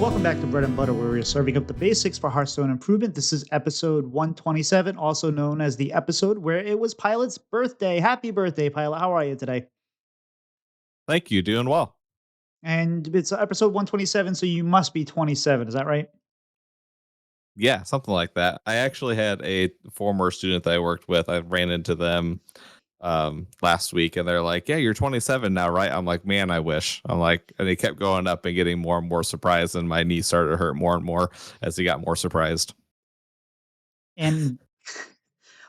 Welcome back to Bread and Butter, where we're serving up the basics for Hearthstone improvement. This is episode 127, also known as the episode where it was Pylet's birthday. Happy birthday, Pylet. How are you today? Thank you. Doing well. And it's episode 127, so you must be 27. Is that right? Yeah, something like that. I actually had a former student that I worked with. I ran into them last week and they're like, "Yeah, you're 27 now, right?" I'm like, "Man, I wish." I'm like, and he kept going up and getting more and more surprised, and my knee started to hurt more and more as he got more surprised. And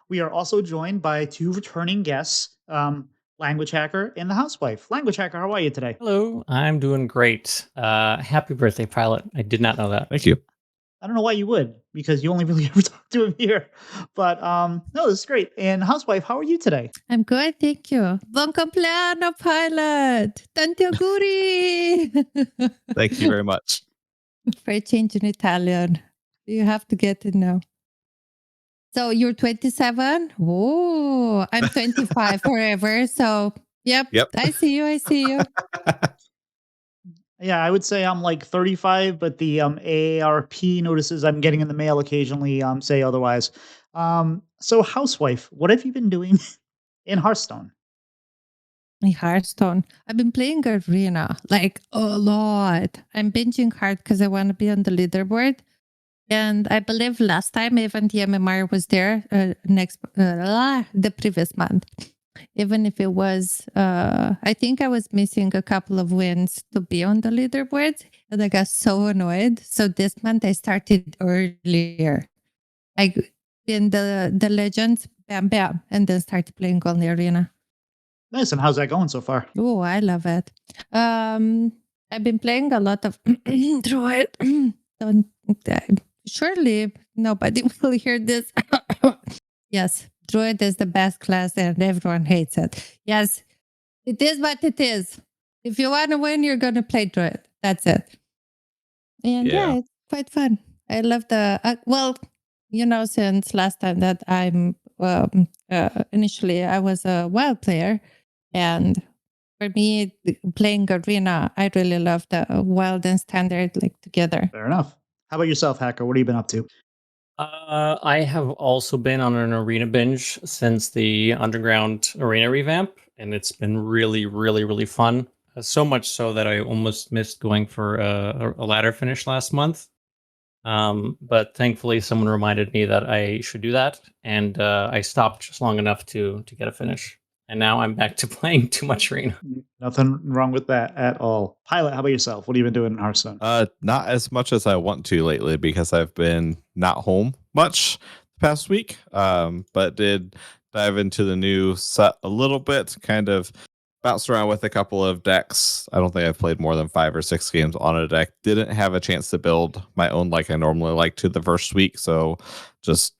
we are also joined by two returning guests, Language Hacker and The Housewife. Language Hacker, how are you today? Hello, I'm doing great. Happy birthday, Pilot. I did not know that. Thank you. I don't know why you would, because you only really ever talk to him here. But no, this is great. And Housewife, how are you today? I'm good, thank you. Buon compleanno, Pilot! Tanti auguri! Thank you very much. For a change in Italian. You have to get it now. So you're 27? Oh, I'm 25 forever. So, yep. I see you. Yeah, I would say I'm like 35, but the AARP notices I'm getting in the mail occasionally say otherwise. So Housewife, what have you been doing in Hearthstone? In Hearthstone, I've been playing Arena like a lot. I'm binging hard because I want to be on the leaderboard. And I believe last time even the MMR was there the previous month. Even if it was, I think I was missing a couple of wins to be on the leaderboard, and I got so annoyed. So this month I started earlier, like in the legends, bam, bam, and then started playing on the arena. Nice. And how's that going so far? Oh, I love it. I've been playing a lot of Druid. Surely nobody will hear this. Yes. Druid is the best class and everyone hates it. Yes, it is what it is. If you want to win, you're going to play Druid. That's it. And yeah, it's quite fun. I love since last time that I'm, initially I was a wild player. And for me, playing Arena, I really love the wild and standard like together. Fair enough. How about yourself, Hacker? What have you been up to? I have also been on an arena binge since the underground arena revamp, and it's been really, really, really fun. So much so that I almost missed going for a ladder finish last month. But thankfully, someone reminded me that I should do that, and I stopped just long enough to get a finish. And now I'm back to playing too much arena. Nothing wrong with that at all. Pylet, how about yourself? What have you been doing in Hearthstone? Not as much as I want to lately because I've been not home much the past week. But did dive into the new set a little bit, kind of bounced around with a couple of decks. I don't think I've played more than 5 or 6 games on a deck. Didn't have a chance to build my own like I normally like to the first week, so just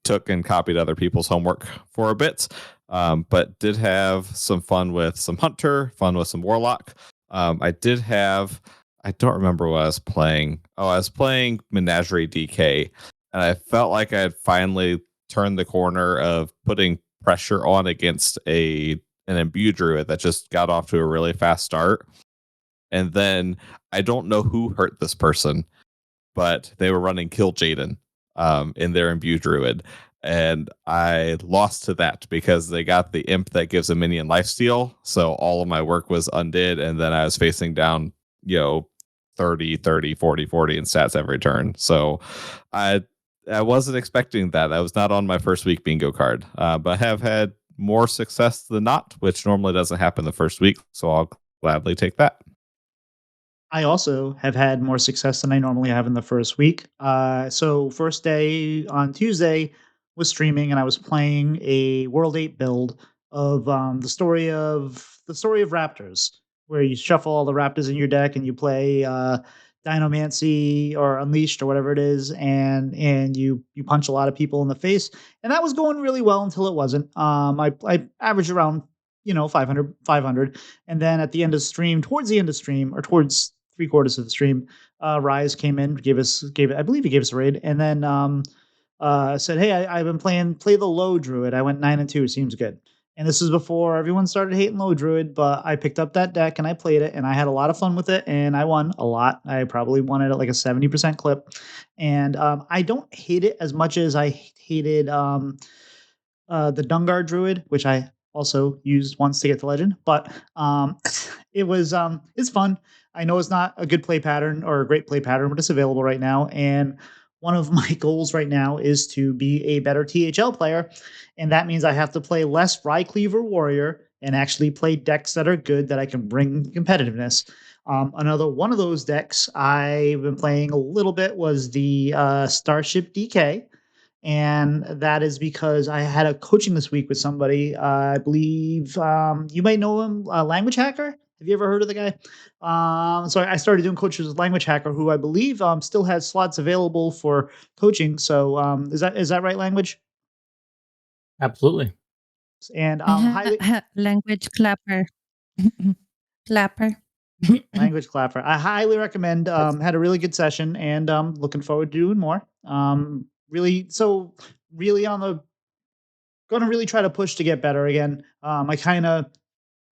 took and copied other people's homework for a bit. But did have some fun with some Hunter, fun with some Warlock. I don't remember what I was playing. Oh, I was playing Menagerie DK, and I felt like I had finally turned the corner of putting pressure on against an imbued druid that just got off to a really fast start. And then I don't know who hurt this person, but they were running Kill Jaden in their imbued druid. And I lost to that because they got the imp that gives a minion lifesteal. So all of my work was undid. And then I was facing down, 30, 40 in stats every turn. So I wasn't expecting that. That was not on my first week bingo card. But I have had more success than not, which normally doesn't happen the first week. So I'll gladly take that. I also have had more success than I normally have in the first week. So first day on Tuesday was streaming, and I was playing a World 8 build of the story of Raptors, where you shuffle all the Raptors in your deck and you play Dinomancy or Unleashed or whatever it is, and you punch a lot of people in the face, and that was going really well until it wasn't. I averaged around 500, and then at the end of stream, towards the end of stream, or towards 3/4 of the stream, Rise came in, I believe he gave us a raid, and then said, "Hey, I've been play the low druid. I went 9-2. Seems good." And this was before everyone started hating Low Druid, but I picked up that deck and I played it and I had a lot of fun with it and I won a lot. I probably won it at like a 70% clip. And I don't hate it as much as I hated the Dungar Druid, which I also used once to get to Legend. But it's fun. I know it's not a good play pattern or a great play pattern, but it's available right now. And one of my goals right now is to be a better THL player, and that means I have to play less Rycleaver Warrior and actually play decks that are good that I can bring competitiveness. Another one of those decks I've been playing a little bit was the Starship DK, and that is because I had a coaching this week with somebody. I believe you might know him, Language Hacker. Have you ever heard of the guy? So I started doing coaches with Language Hacker, who I believe still has slots available for coaching. So is that right, Language? Absolutely. And highly Language clapper. Clapper. Language Clapper. I highly recommend. Had a really good session, and looking forward to doing more. Really on the going to really try to push to get better again. I kind of,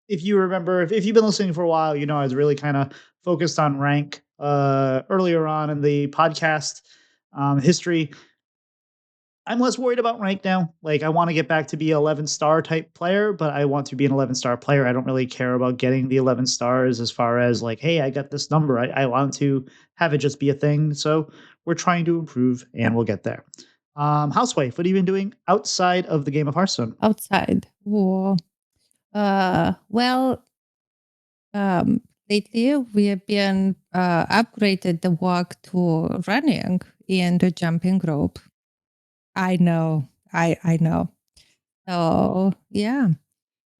if you remember, if you've been listening for a while, you know I was really kind of focused on rank earlier on in the podcast history. I'm less worried about rank now. Like, I want to get back to be 11 star type player, but I want to be an 11-star player. I don't really care about getting the 11 stars as far as like, hey, I got this number. I want to have it just be a thing. So we're trying to improve and we'll get there. Housewife, what have you been doing outside of the game of Hearthstone? Outside. Whoa. Well, lately we have been upgraded the walk to running and the jumping rope. I know. I know. So yeah.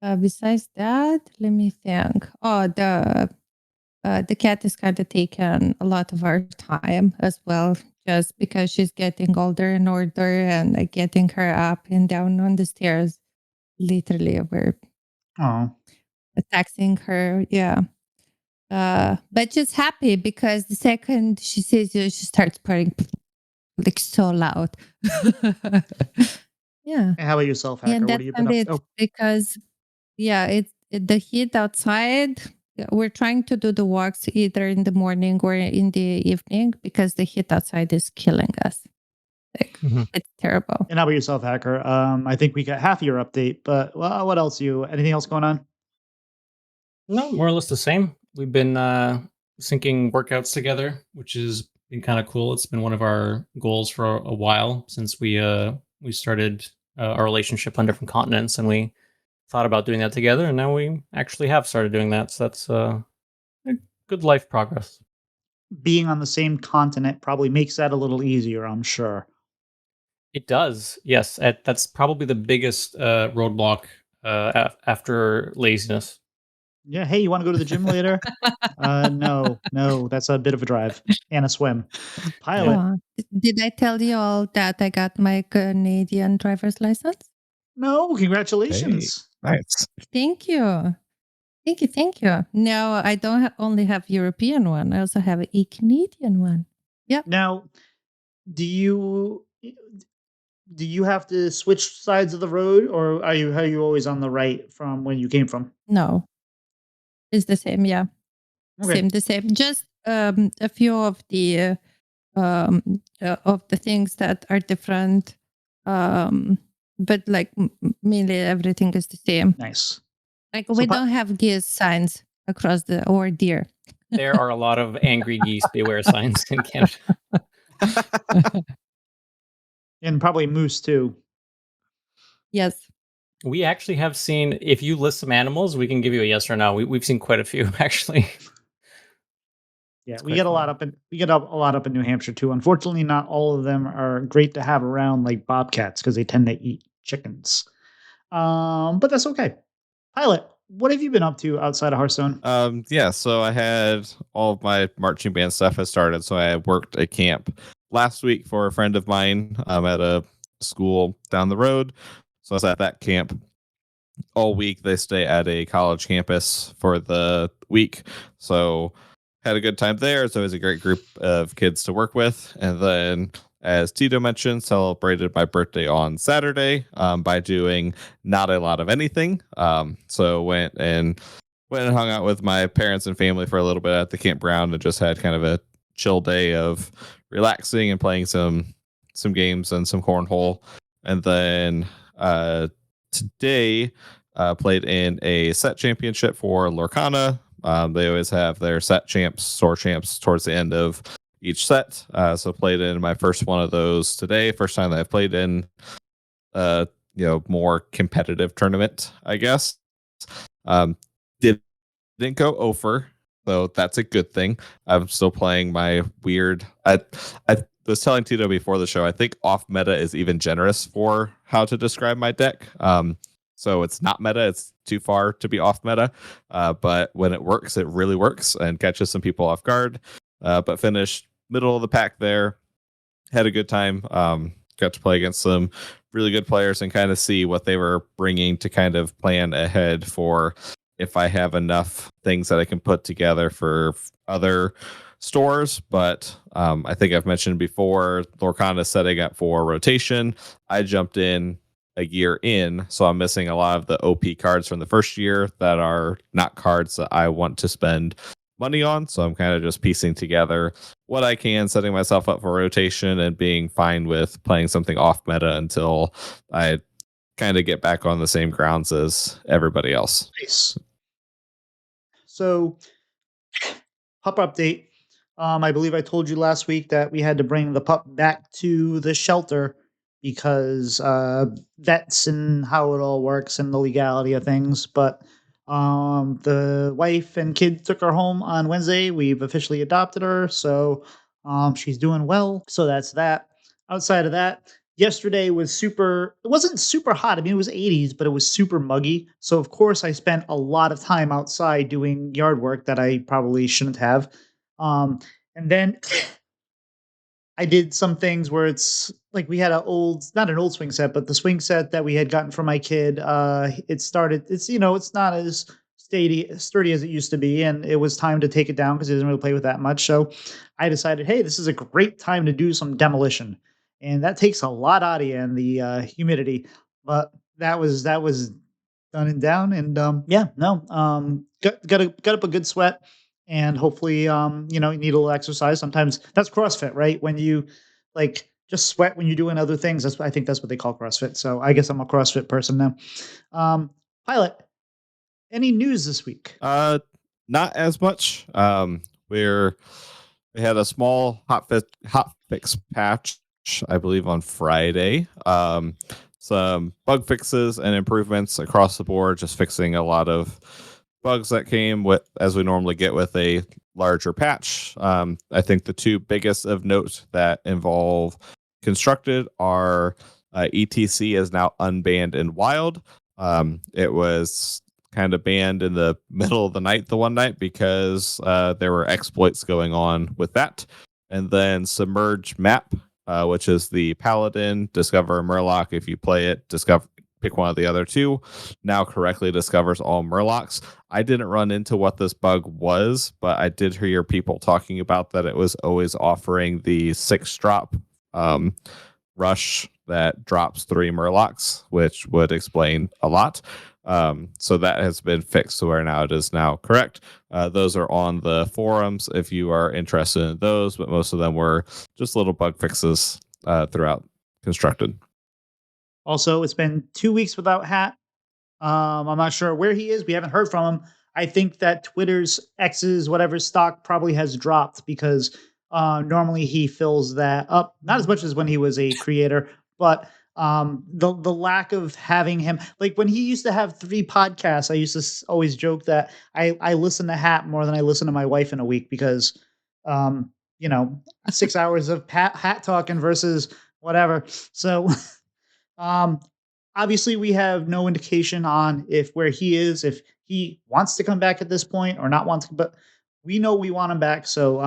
Besides that, let me think. Oh, the cat is kind of taken a lot of our time as well, just because she's getting older and older, and getting her up and down on the stairs. Literally, we're Oh, taxing her. Yeah. But just happy because the second she sees you, she starts purring like so loud. Yeah. and how about yourself, Hacker? And What that's have you been and up? it Oh, because the heat outside. We're trying to do the walks either in the morning or in the evening because the heat outside is killing us. Like, it's terrible. and how about yourself, Hacker? I think we got half your update, but well, what else? Anything else going on? No, more or less the same. We've been syncing workouts together, which has been kind of cool. It's been one of our goals for a while since we started our relationship on different continents, and we thought about doing that together, and now we actually have started doing that. So that's a good life progress. Being on the same continent probably makes that a little easier, I'm sure. It does, yes. That's probably the biggest roadblock after laziness. Yeah. Hey, you want to go to the gym later? No, that's a bit of a drive and a swim. Yeah. Pilot. Oh, did I tell you all that I got my Canadian driver's license? No, Hey, congratulations. nice. Thank you. Thank you. Thank you. Now I don't only have European one. I also have a Canadian one. Yep. Now, do you have to switch sides of the road, or are you always on the right from when you came from? No, it's the same. Yeah. Okay. The same. Just a few of the things that are different. But like mainly everything is the same. Nice. Like So we don't have geese signs across or deer. There are a lot of angry geese beware signs in Canada. And probably moose too. Yes. We actually have seen, if you list some animals, we can give you a yes or no. We've seen quite a few actually. Yeah, It's we quite get a funny. lot up in a lot up in New Hampshire too. Unfortunately, not all of them are great to have around like bobcats because they tend to eat chickens. But that's okay. Pilot, what have you been up to outside of Hearthstone? Yeah, so I had all of my marching band stuff had started. So I worked a camp last week for a friend of mine at a school down the road. So I was at that camp all week. They stay at a college campus for the week. So had a good time there. It's always a great group of kids to work with. And then as Tito mentioned, celebrated my birthday on Saturday by doing not a lot of anything. So went and hung out with my parents and family for a little bit at the campground and just had kind of a chill day of relaxing and playing some games and some cornhole. And then today played in a set championship for Lorcana. They always have their set champs, store champs towards the end of each set. So played in my first one of those today. First time that I've played in more competitive tournament, I guess. Didn't go over, so that's a good thing. I'm still playing my weird. I was telling Tito before the show, I think off meta is even generous for how to describe my deck. So it's not meta; it's too far to be off meta. But when it works, it really works and catches some people off guard. But finished middle of the pack there. Had a good time. Got to play against some really good players and kind of see what they were bringing to kind of plan ahead for if I have enough things that I can put together for other stores. But I think I've mentioned before, Lorcana is setting up for rotation. I jumped in a year in, so I'm missing a lot of the OP cards from the first year that are not cards that I want to spend money on. So I'm kind of just piecing together what I can, setting myself up for rotation and being fine with playing something off meta until I kind of get back on the same grounds as everybody else. Nice. So, pup update. I believe I told you last week that we had to bring the pup back to the shelter because vets and how it all works and the legality of things. But the wife and kid took her home on Wednesday. We've officially adopted her, so she's doing well. So that's that. Outside of that, yesterday was super. It wasn't super hot. I mean, it was 80s, but it was super muggy. So of course, I spent a lot of time outside doing yard work that I probably shouldn't have. And then I did some things where it's like we had not an old swing set, but the swing set that we had gotten for my kid. It's not as sturdy as it used to be, and it was time to take it down because he doesn't really play with that much. So I decided, hey, this is a great time to do some demolition, and that takes a lot out of you and the humidity. But that was done and down, and got up a good sweat, and hopefully you need a little exercise. Sometimes that's CrossFit, right? When you like just sweat when you're doing other things. I think that's what they call CrossFit. So I guess I'm a CrossFit person now. Pylet, any news this week? Not as much. We had a small hot fix patch, I believe, on Friday. Some bug fixes and improvements across the board, just fixing a lot of bugs that came with as we normally get with a larger patch. I think the two biggest of note that involve constructed are ETC is now unbanned in wild. It was kind of banned in the middle of the night the one night because there were exploits going on with that. And then submerge map, which is the paladin, discover a murloc. If you play it, pick one of the other two, now correctly discovers all murlocs. I didn't run into what this bug was, but I did hear people talking about that it was always offering the 6-drop rush that drops 3 murlocs, which would explain a lot. So that has been fixed to where now it is now correct. Those are on the forums if you are interested in those, but most of them were just little bug fixes throughout constructed. Also, it's been 2 weeks without Hat. I'm not sure where he is. We haven't heard from him. I think that Twitter's X's whatever stock probably has dropped because normally he fills that up. Not as much as when he was a creator, but the lack of having him, like when he used to have 3 podcasts, I used to always joke that I listen to Hat more than I listen to my wife in a week because 6 hours of Hat talking versus whatever. So obviously we have no indication on where he is, if he wants to come back at this point or not want to, but we know we want him back. So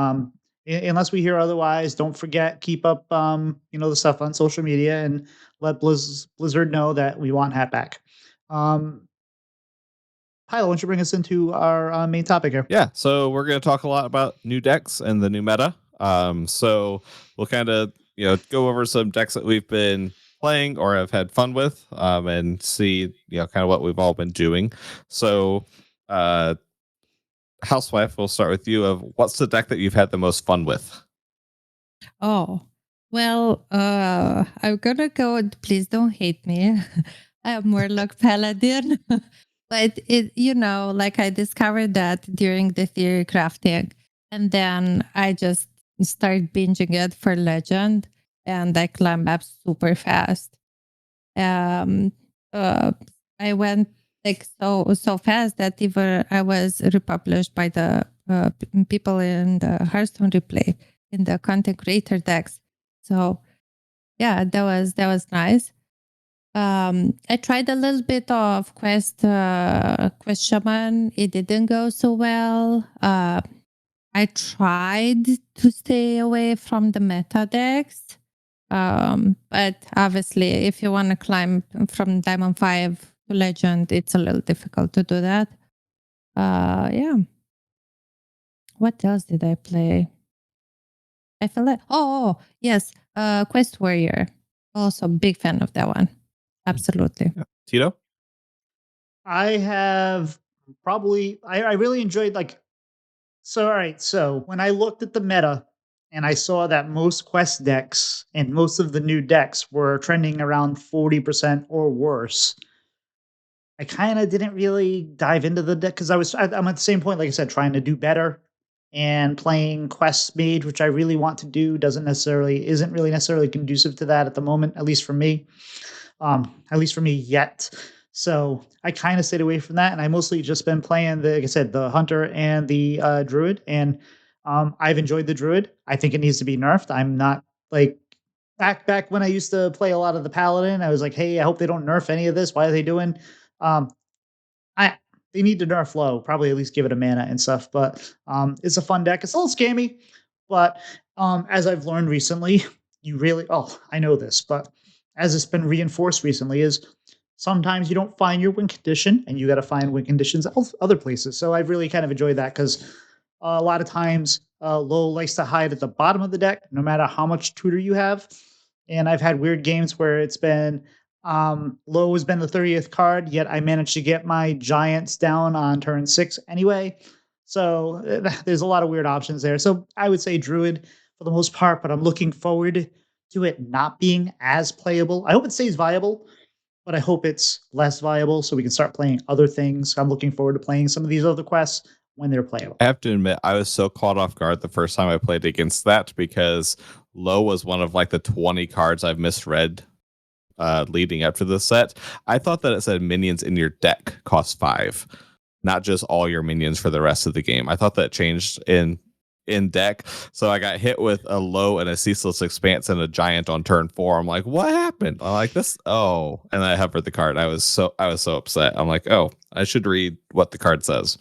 unless we hear otherwise, don't forget, keep up the stuff on social media and let Blizzard know that we want Hat back. Pylo, why don't you bring us into our main topic here? Yeah, so we're going to talk a lot about new decks and the new meta. So we'll kind of go over some decks that we've been playing or have had fun with, and see kind of what we've all been doing. So, Housewife, we'll start with you. Of what's the deck that you've had the most fun with? Oh, well, I'm gonna go and please don't hate me. I'm more like Paladin. But like I discovered that during the theory crafting. And then I just started binging it for Legend and I climbed up super fast. Um I went like so fast that even I was republished by the people in the Hearthstone replay in the content creator decks. So yeah, that was nice. I tried a little bit of Quest Shaman. It didn't go so well. I tried to stay away from the meta decks. But obviously, if you want to climb from Diamond 5 to Legend, it's a little difficult to do that. Yeah. What else did I play? I feel like, yes, Quest Warrior. Also, big fan of that one. Absolutely. Yeah. Tito? I have I really enjoyed all right, so when I looked at the meta and I saw that most quest decks and most of the new decks were trending around 40% or worse, I kind of didn't really dive into the deck because I'm at the same point, like I said, trying to do better and playing quest mage, which I really want to do, isn't really necessarily conducive to that at the moment, at least for me yet. So I kind of stayed away from that, and I mostly just been playing like I said, the hunter and the druid, and I've enjoyed the druid. I think it needs to be nerfed. I'm not like back when I used to play a lot of the paladin. I was like, hey, I hope they don't nerf any of this. Why are they doing? Um, I They need to nerf low, probably at least give it a mana and stuff. But it's a fun deck. It's a little scammy, but as I've learned recently, I know this, but as it's been reinforced recently, is sometimes you don't find your win condition, and you got to find win conditions other places. So I've really kind of enjoyed that because a lot of times low likes to hide at the bottom of the deck, no matter how much tutor you have. And I've had weird games where it's been low has been the 30th card, yet I managed to get my giants down on turn 6 anyway. So there's a lot of weird options there. So I would say Druid for the most part, but I'm looking forward to it not being as playable. I hope it stays viable, but I hope it's less viable so we can start playing other things. I'm looking forward to playing some of these other quests when they're playable. I have to admit, I was so caught off guard the first time I played against that because low was one of like the 20 cards I've misread leading up to this set. I thought that it said minions in your deck cost 5, not just all your minions for the rest of the game. I thought that changed in deck. So I got hit with a low and a ceaseless expanse and a giant on turn 4. I'm like, what happened? I'm like, this. Oh, and I hovered the card. I was so upset. I'm like, oh, I should read what the card says.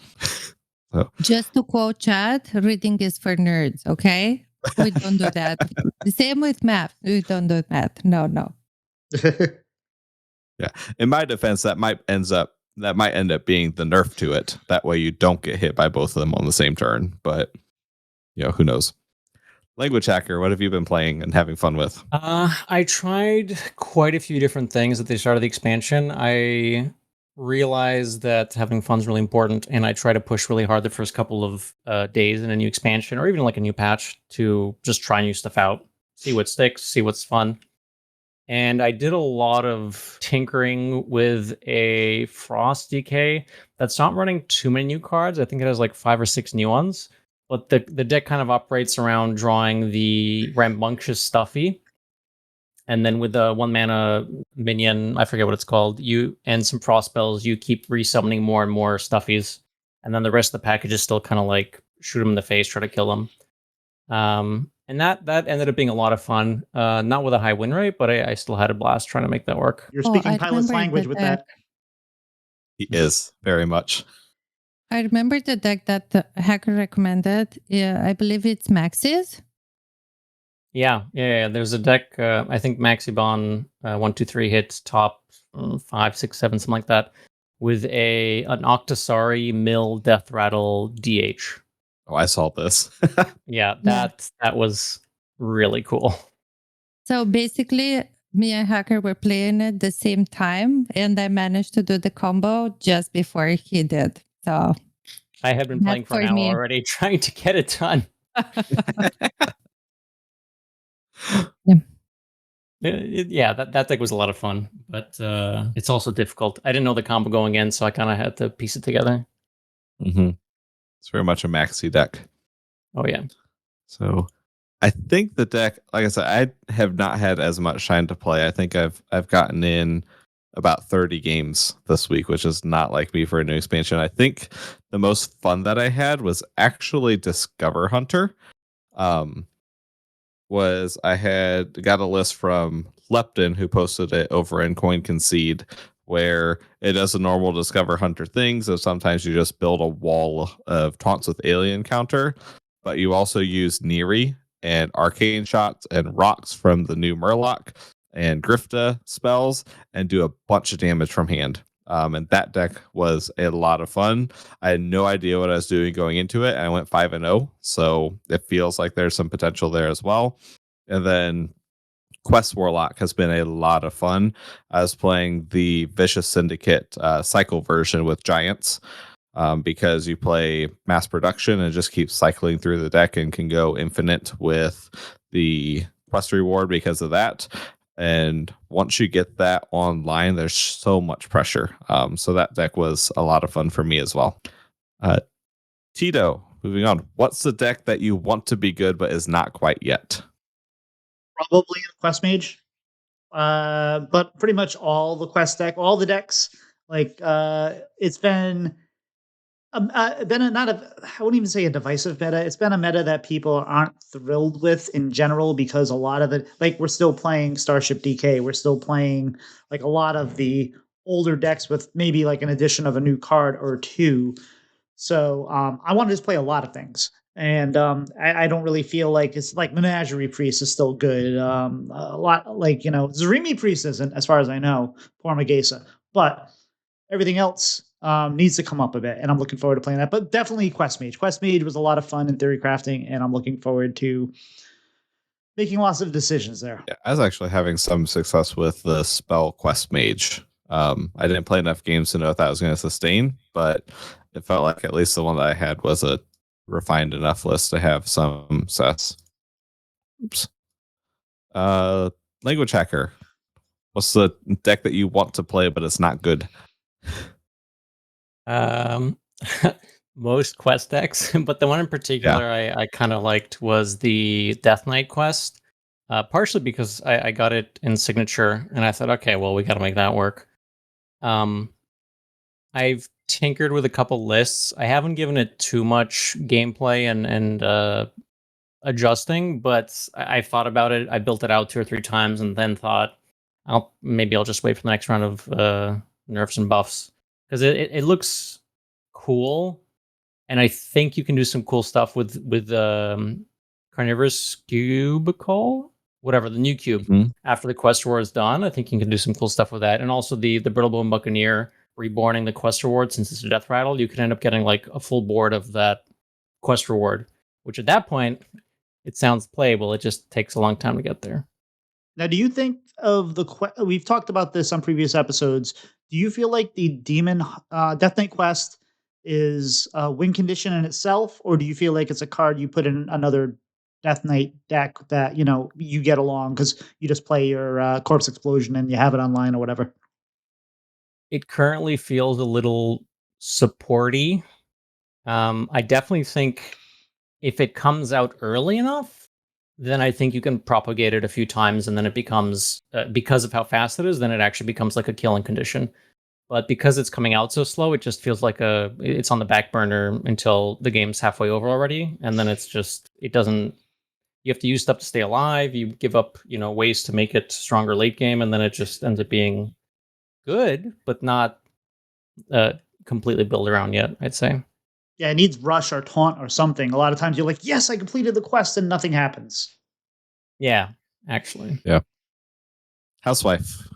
So. Just to quote chat, reading is for nerds. Okay, we don't do that. The same with math. We don't do math. No. Yeah. In my defense, that might end up being the nerf to it. That way you don't get hit by both of them on the same turn. But who knows? Language Hacker, what have you been playing and having fun with? I tried quite a few different things at the start of the expansion. I realized that having fun is really important, and I try to push really hard the first couple of days in a new expansion or even like a new patch to just try new stuff out, see what sticks, see what's fun. And I did a lot of tinkering with a Frost DK that's not running too many new cards. I think it has like 5 or 6 new ones. But the deck kind of operates around drawing the Rambunctious Stuffy. And then with the 1 mana minion, I forget what it's called, and some Frost spells, you keep resummoning more and more Stuffies. And then the rest of the package is still kind of like shoot them in the face, try to kill them. And that ended up being a lot of fun. Not with a high win rate, but I still had a blast trying to make that work. You're speaking Pylet's language with that. He is, very much. I remember the deck that the hacker recommended. Yeah, I believe it's Maxis. Yeah. There's a deck. I think Maxibon 1, 2, 3 hits top 5, 6, 7, something like that, with an Octosari Mill Death Rattle DH. Oh, I saw this. Yeah, that was really cool. So basically, me and Hacker were playing at the same time, and I managed to do the combo just before he did. So I have been not playing for for an hour me. already, trying to get it done. Yeah, that deck was a lot of fun, but it's also difficult. I didn't know the combo going in, so I kind of had to piece it together. Mm-hmm. It's very much a maxi deck. Oh yeah. So I think the deck, like I said, I have not had as much time to play. I think I've gotten in about 30 games this week, which is not like me for a new expansion. I think the most fun that I had was actually Discover Hunter. Was I had got a list from Lepton, who posted it over in Coin Concede, where it does a normal Discover Hunter thing. So sometimes you just build a wall of taunts with alien counter, but you also use Neri and arcane shots and rocks from the new Murloc and Grifta spells and do a bunch of damage from hand. And that deck was a lot of fun. I had no idea what I was doing going into it. And I went 5-0. So it feels like there's some potential there as well. And then Quest Warlock has been a lot of fun. I was playing the Vicious Syndicate cycle version with Giants because you play mass production and just keep cycling through the deck and can go infinite with the quest reward because of that. And once you get that online, there's so much pressure. So that deck was a lot of fun for me as well. Tito, moving on. What's the deck that you want to be good but is not quite yet? Probably a quest mage. But pretty much all the quest deck, all the decks, like it's been not a, I wouldn't even say a divisive meta. It's been a meta that people aren't thrilled with in general because a lot of it, like we're still playing Starship DK, we're still playing like a lot of the older decks with maybe like an addition of a new card or two. So I want to just play a lot of things. And I don't really feel like it's like Menagerie Priest is still good. A lot like, Zarimi Priest isn't, as far as I know, poor Magesa. But everything else needs to come up a bit, and I'm looking forward to playing that. But definitely Quest Mage. Quest Mage was a lot of fun in theory crafting, and I'm looking forward to making lots of decisions there. Yeah, I was actually having some success with the spell Quest Mage. I didn't play enough games to know if that was going to sustain, but it felt like at least the one that I had was a refined enough list to have some success. Oops. Language Hacker. What's the deck that you want to play but it's not good? Most quest decks, but the one in particular I kind of liked was the Death Knight quest. Partially because I got it in signature, and I thought, okay, well, we got to make that work. I've tinkered with a couple lists. I haven't given it too much gameplay and adjusting, but I thought about it. I built it out 2 or 3 times, and then thought, I'll just wait for the next round of nerfs and buffs, because it looks cool, and I think you can do some cool stuff with Carnivorous Cubicle, whatever, the new cube. Mm-hmm. After the quest reward is done, I think you can do some cool stuff with that. And also the Brittlebone Buccaneer reborning the quest reward, since it's a death rattle, you could end up getting like a full board of that quest reward, which at that point it sounds playable. It just takes a long time to get there. Now, do you think of we've talked about this on previous episodes. Do you feel like the Demon Death Knight quest is a win condition in itself, or do you feel like it's a card you put in another Death Knight deck that you get along because you just play your Corpse Explosion and you have it online or whatever? It currently feels a little supporty. I definitely think if it comes out early enough, then I think you can propagate it a few times, and then it becomes, because of how fast it is, then it actually becomes like a killing condition. But because it's coming out so slow, it just feels like it's on the back burner until the game's halfway over already, and then it doesn't. You have to use stuff to stay alive. You give up, ways to make it stronger late game, and then it just ends up being good, but not completely built around yet, I'd say. Yeah, it needs rush or taunt or something. A lot of times you're like, yes, I completed the quest, and nothing happens. Yeah, actually. Yeah. Housewife.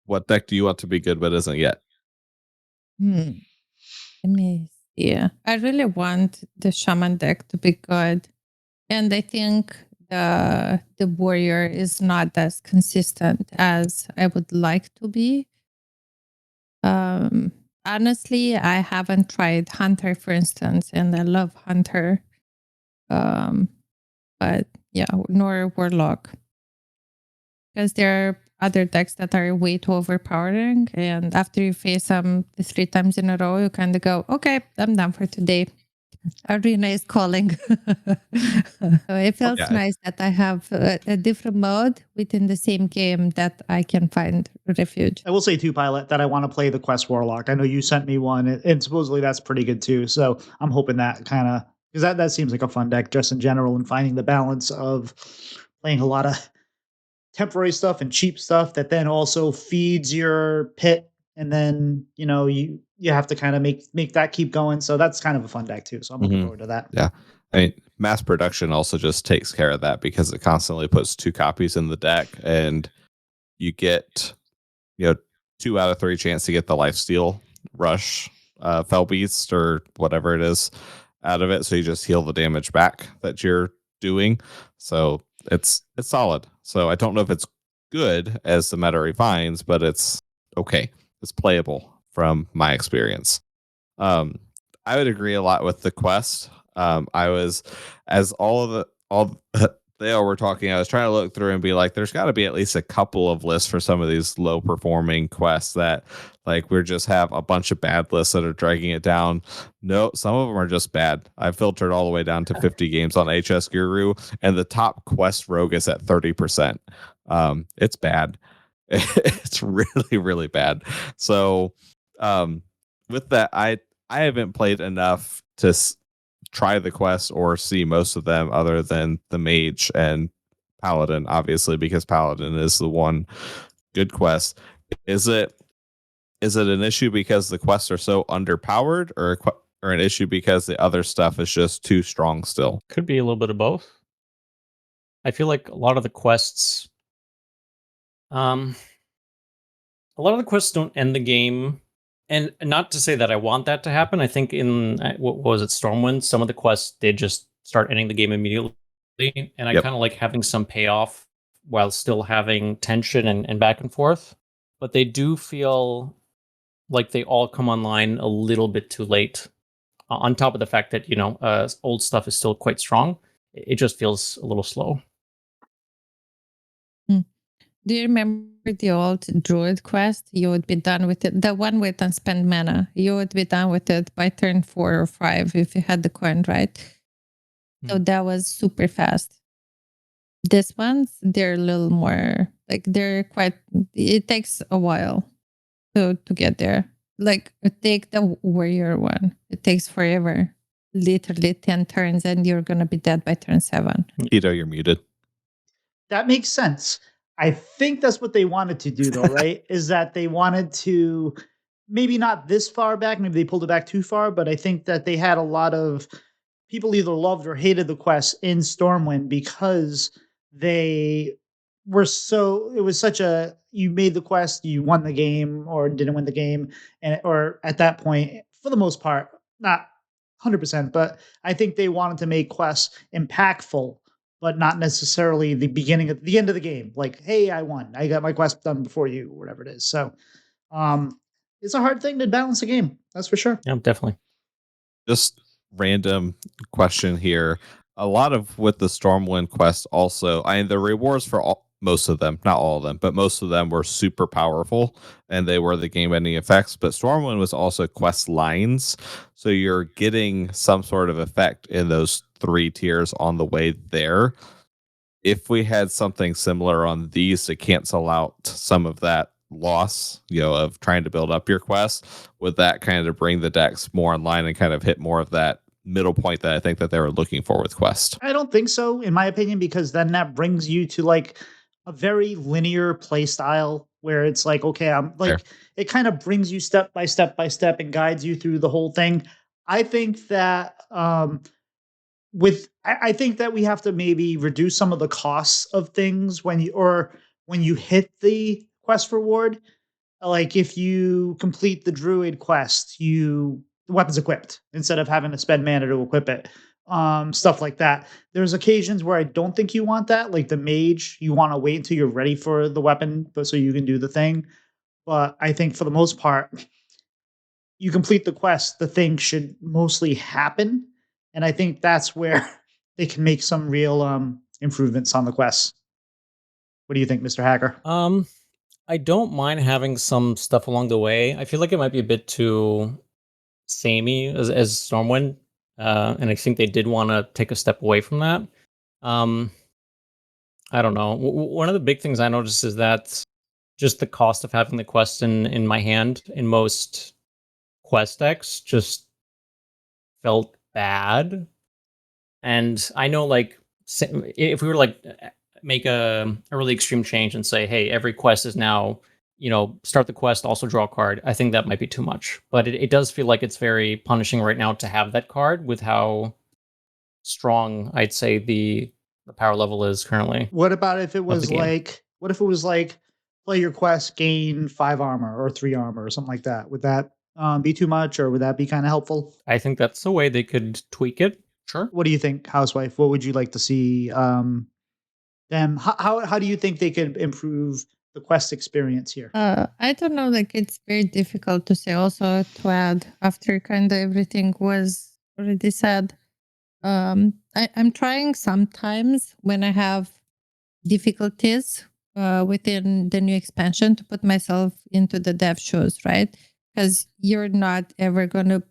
What deck do you want to be good but isn't yet? Let me see. I really want the Shaman deck to be good. And I think the warrior is not as consistent as I would like to be. Honestly, I haven't tried Hunter, for instance, and I love Hunter. But yeah, nor Warlock. Because there are other decks that are way too overpowering. And after you face them 3 times in a row, you kind of go, okay, I'm done for today. Arena is calling. So it feels Yeah. nice that I have a different mode within the same game that I can find refuge. I will say too, Pilot, that I want to play the Quest Warlock. I know you sent me one, and supposedly that's pretty good too. So I'm hoping that kind of, because that seems like a fun deck just in general, and finding the balance of playing a lot of temporary stuff and cheap stuff that then also feeds your pit, and then you have to kind of make that keep going. So that's kind of a fun deck too. So I'm looking forward to that. Yeah. I mean, mass production also just takes care of that because it constantly puts 2 copies in the deck, and you get 2 out of 3 chance to get the lifesteal rush, fell beast or whatever it is out of it. So you just heal the damage back that you're doing. So it's solid. So I don't know if it's good as the meta refines, but it's okay. It's playable from my experience. I would agree a lot with the quest. I was, as all they all were talking, I was trying to look through and be like, there's got to be at least a couple of lists for some of these low performing quests that, like, we just have a bunch of bad lists that are dragging it down. No, some of them are just bad. I filtered all the way down to 50 games on HS Guru, and the top quest rogue is at 30%. It's bad. It's really, really bad. So, with that, I haven't played enough to try the quest or see most of them other than the mage and paladin, obviously, because paladin is the one good quest. Is it an issue because the quests are so underpowered, or an issue because the other stuff is just too strong still? Could be a little bit of both. I feel like a lot of the quests don't end the game. And not to say that I want that to happen. I think in what was it, Stormwind, some of the quests did just start ending the game immediately, and I Yep. kind of like having some payoff while still having tension and back and forth. But they do feel like they all come online a little bit too late. On top of the fact that old stuff is still quite strong, it just feels a little slow. Do you remember the old druid quest? You would be done with it. The one with unspent mana. You would be done with it by turn 4 or 5 if you had the coin, right? So that was super fast. This ones, they're a little more like it takes a while to get there. Like take the warrior one. It takes forever. Literally 10 turns and you're gonna be dead by turn 7. Tito, you're muted. That makes sense. I think that's what they wanted to do, though, right? Is that they wanted to, maybe not this far back, maybe they pulled it back too far, but I think that they had a lot of people either loved or hated the quest in Stormwind because they it was such a, you made the quest, you won the game or didn't win the game, and or at that point, for the most part, not 100%, but I think they wanted to make quests impactful, but not necessarily the end of the game. Like, hey, I won. I got my quest done before you, or whatever it is. So um it's a hard thing to balance a game, that's for sure. Yeah, definitely. Just random question here. A lot of with the Stormwind quest also, the rewards for most of them, not all of them, but most of them were super powerful and they were the game ending effects. But Stormwind was also quest lines. So you're getting some sort of effect in those 3 tiers on the way there. If we had something similar on these to cancel out some of that loss, of trying to build up your quest, would that kind of bring the decks more online and kind of hit more of that middle point that I think that they were looking for with quest? I don't think so, in my opinion, because then that brings you to like a very linear play style where it's like, okay, I'm Fair. like, it kind of brings you step by step by step and guides you through the whole thing. I think that I think that we have to maybe reduce some of the costs of things when you hit the quest reward. Like if you complete the druid quest, the weapon's equipped instead of having to spend mana to equip it. stuff like that. There's occasions where I don't think you want that, like the mage, you want to wait until you're ready for the weapon, but so you can do the thing. But I think for the most part, you complete the quest, the thing should mostly happen. And I think that's where they can make some real improvements on the quests. What do you think, Mr. Hacker? Um, I don't mind having some stuff along the way. I feel like it might be a bit too samey as Stormwind, and I think they did want to take a step away from that. Um, I don't know. One of the big things I noticed is that just the cost of having the quest in my hand in most quest decks just felt bad. And I know, like, if we were like make a really extreme change and say, hey, every quest is now, start the quest, also draw a card. I think that might be too much. But it does feel like it's very punishing right now to have that card with how strong I'd say the power level is currently What about if it of the was game. like, what if it was like, play your quest, gain 5 armor or 3 armor or something like that? Would that be too much, or would that be kind of helpful? I think that's the way they could tweak it. Sure. What do you think, Housewife? What would you like to see them? How do you think they could improve the quest experience here? I don't know. Like, it's very difficult to say. Also, to add, after kind of everything was already said, I'm trying sometimes when I have difficulties within the new expansion to put myself into the dev shoes, right? Because you're not ever going to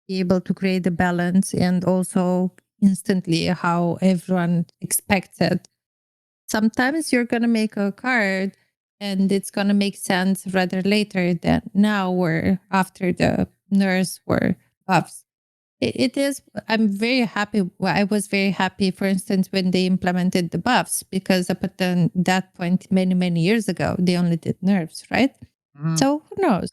be able to create a balance and also instantly how everyone expects it. Sometimes you're going to make a card and it's going to make sense rather later than now or after the nerfs were buffs. It is. I'm very happy. Well, I was very happy, for instance, when they implemented the buffs, because up at that point, many years ago, they only did nerfs, right? Mhm. So who knows?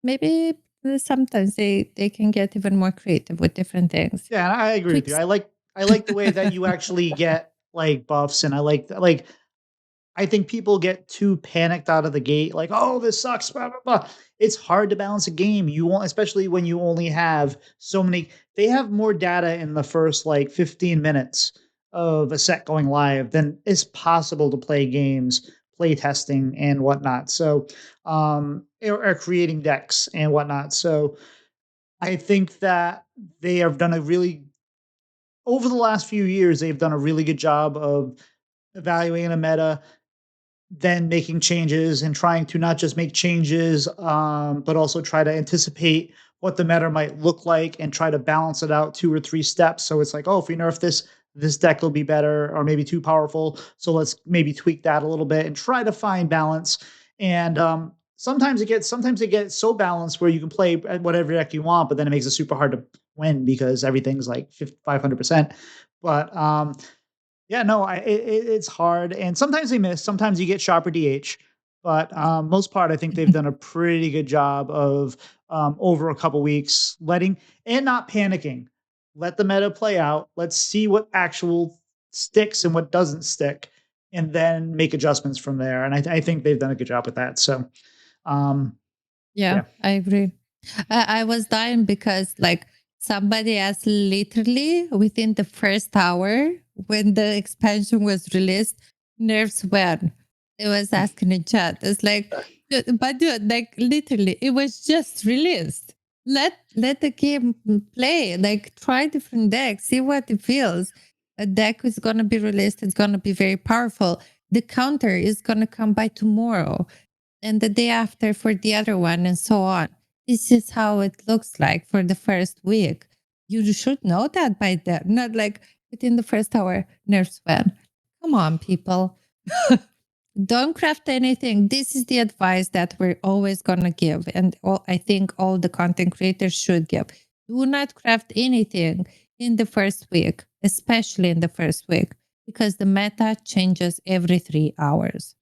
Maybe sometimes they can get even more creative with different things. Yeah, and I agree with you. Tweaks. I like the way that you actually get like buffs, and I like I think people get too panicked out of the gate, like, "Oh, this sucks." Blah, blah, blah. It's hard to balance a game. You want, especially when you only have so many. They have more data in the first like 15 minutes of a set going live than is possible to play games, play testing, and whatnot. So, or creating decks and whatnot. So, I think that they have done a really over the last few years. They've done a really good job of evaluating a meta, then making changes and trying to not just make changes, but also try to anticipate what the meta might look like and try to balance it out 2 or 3 steps. So it's like, oh, if we nerf this, this deck will be better or maybe too powerful. So let's maybe tweak that a little bit and try to find balance. And sometimes it gets so balanced where you can play whatever deck you want, but then it makes it super hard to win because everything's like 500%. But yeah, no, it's hard, and sometimes they miss. Sometimes you get sharper DH, but most part, I think they've done a pretty good job of over a couple weeks letting and not panicking. Let the meta play out. Let's see what actual sticks and what doesn't stick, and then make adjustments from there. And I think they've done a good job with that. So, um, Yeah, yeah. I agree. I was dying because like somebody asked literally within the first hour when the expansion was released, nerfs when? It was asking in chat. It's like, but dude, like literally, it was just released. Let the game play. Like try different decks, see what it feels. A deck is gonna be released. It's gonna be very powerful. The counter is gonna come by tomorrow and the day after for the other one, and so on. This is how it looks like for the first week. You should know that by then, not like within the first hour, nerfs when. Come on, people. Don't craft anything. This is the advice that we're always going to give. And I think all the content creators should give. Do not craft anything in the first week, especially in the first week, because the meta changes every 3 hours.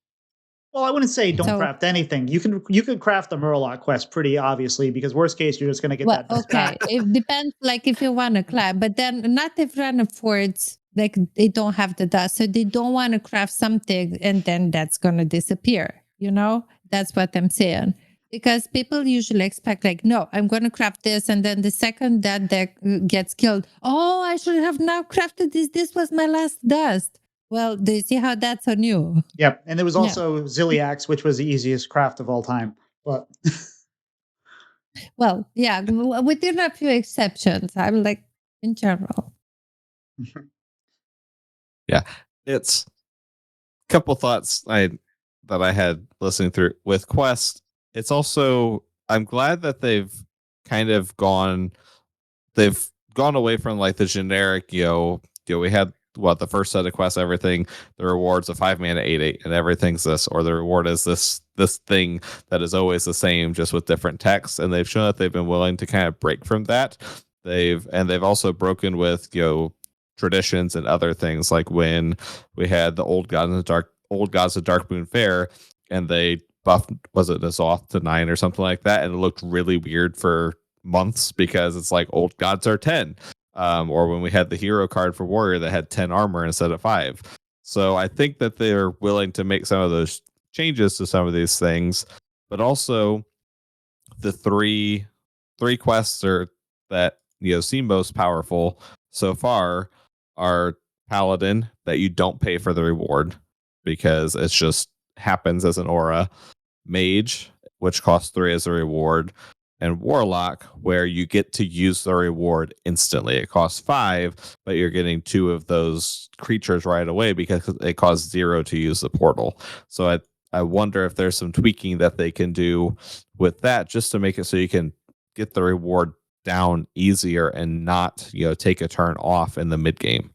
Well, I wouldn't say don't So craft anything. You can craft the Murloc quest pretty obviously because worst case you're just going to get well, that dust okay. back. It depends, like if you want to craft, but then not everyone affords, like they don't have the dust. So they don't want to craft something and then that's going to disappear. You know, that's what I'm saying. because people usually expect like, no, I'm going to craft this, and then the second that deck gets killed, oh, I should have now crafted this. This was my last dust. Well, do you see how that's on you? Yep. And there was Yeah. also Ziliax, which was the easiest craft of all time. But Well, yeah, within a few exceptions, I'm like in general. Yeah, it's a couple thoughts that I had listening through with Quest. It's also, I'm glad that they've gone away from like the generic, we had the first set of quests, everything, the rewards a 5 mana 8/8, and everything's this, or the reward is this thing that is always the same, just with different text. And they've shown that they've been willing to kind of break from that. They've also broken with traditions and other things, like when we had the old gods of Darkmoon Fair, and they buffed, was it Azoth to 9 or something like that, and it looked really weird for months because it's like old gods are 10. Or when we had the hero card for warrior that had 10 armor instead of 5. So I think that they're willing to make some of those changes to some of these things, but also the three quests that seem most powerful so far are Paladin, that you don't pay for the reward because it just happens as an aura, Mage, which costs 3 as a reward, and Warlock, where you get to use the reward instantly. It costs 5, but you're getting 2 of those creatures right away because it costs 0 to use the portal. So I wonder if there's some tweaking that they can do with that, just to make it so you can get the reward down easier and not take a turn off in the mid game.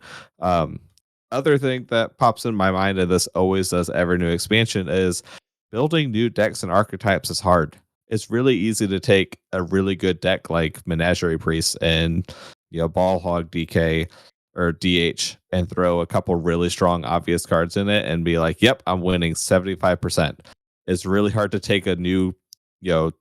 Other thing that pops in my mind, and this always does every new expansion, is building new decks and archetypes is hard. It's really easy to take a really good deck like Menagerie Priest and Ball Hog DK or DH and throw a couple really strong obvious cards in it and be like, yep, I'm winning 75%. It's really hard to take a new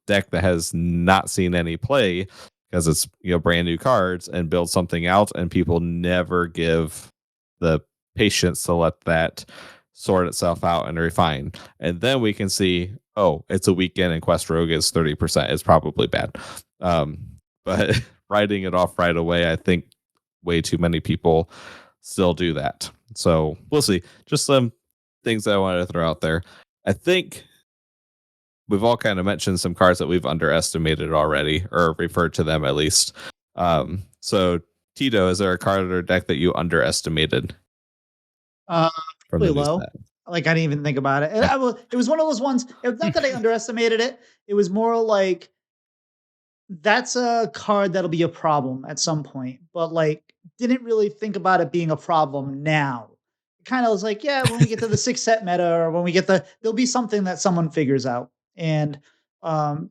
deck that has not seen any play because it's brand new cards and build something out, and people never give the patience to let that sort itself out and refine. And then we can see, oh, it's a weekend and Quest Rogue is 30%. It's probably bad. But writing it off right away, I think way too many people still do that. So we'll see. Just some things that I wanted to throw out there. I think we've all kind of mentioned some cards that we've underestimated already, or referred to them at least. So Tito, is there a card or deck that you underestimated? From Really the new low. set? Like I didn't even think about it. It was one of those ones. It was not that I underestimated it. It was more like that's a card that'll be a problem at some point, but like didn't really think about it being a problem now. Kind of was like, yeah, when we get to the 6 set meta, or when we get there'll be something that someone figures out. And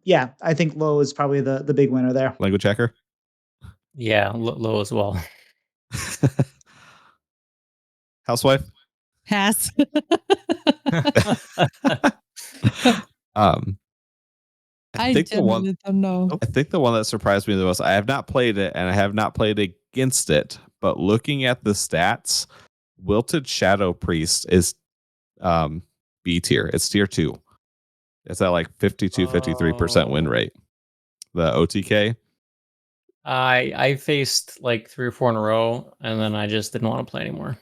yeah, I think low is probably the big winner there. Language Hacker? Yeah, low as well. Housewife? Pass. I think the one genuinely don't know. I think the one that surprised me the most, I have not played it and I have not played against it, but looking at the stats, Wilted Shadow Priest is B tier. It's tier 2. It's at like 52-53% win rate. The OTK. I faced like 3 or 4 in a row, and then I just didn't want to play anymore.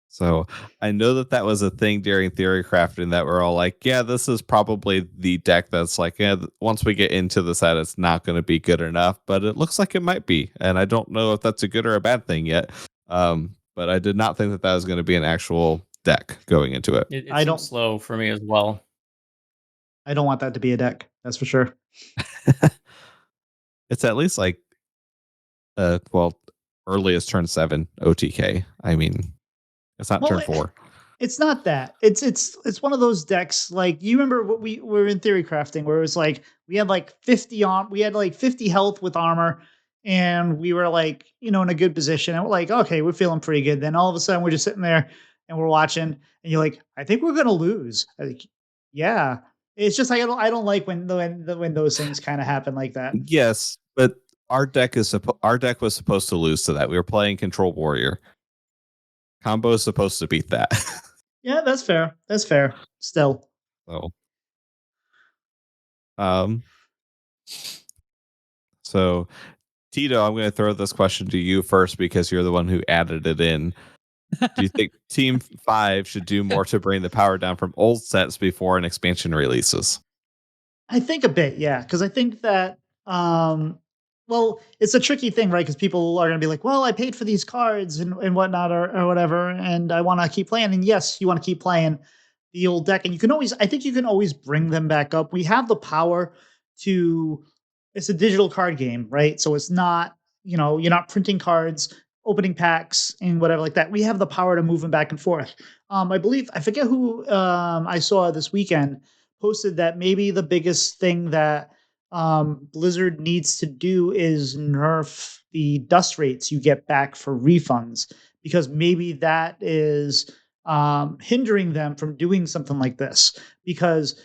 So I know that was a thing during theory crafting, that we're all like, yeah, this is probably the deck that's like, yeah, once we get into the set, it's not going to be good enough, but it looks like it might be. And I don't know if that's a good or a bad thing yet. But I did not think that was going to be an actual deck going into it. It I don't- seems slow for me as well. I don't want that to be a deck. That's for sure. It's at least like, earliest turn 7 OTK. I mean, it's not turn 4. It's not that. It's one of those decks. Like, you remember what we were in theory crafting, where it was like we had like 50 health with armor, and we were like, in a good position, and we're like, okay, we're feeling pretty good. Then all of a sudden we're just sitting there and we're watching, and you're like, I think we're gonna lose. Like, yeah. It's just like I don't like when those things kind of happen like that. Yes, but our deck was supposed to lose to that. We were playing Control Warrior. Combo is supposed to beat that. Yeah, that's fair. That's fair. Still. So Um, so Tito, I'm going to throw this question to you first because you're the one who added it in. Do you think Team 5 should do more to bring the power down from old sets before an expansion releases? I think a bit, yeah, because I think that, well, it's a tricky thing, right? Because people are going to be like, "Well, I paid for these cards and whatnot, or whatever, and I want to keep playing." And yes, you want to keep playing the old deck, and you can always, I think, you can always bring them back up. We have the power to. It's a digital card game, right? So it's not, you're not printing cards, opening packs, and whatever like that. We have the power to move them back and forth. I believe I forget who I saw this weekend posted that maybe the biggest thing that Blizzard needs to do is nerf the dust rates you get back for refunds, because maybe that is hindering them from doing something like this, because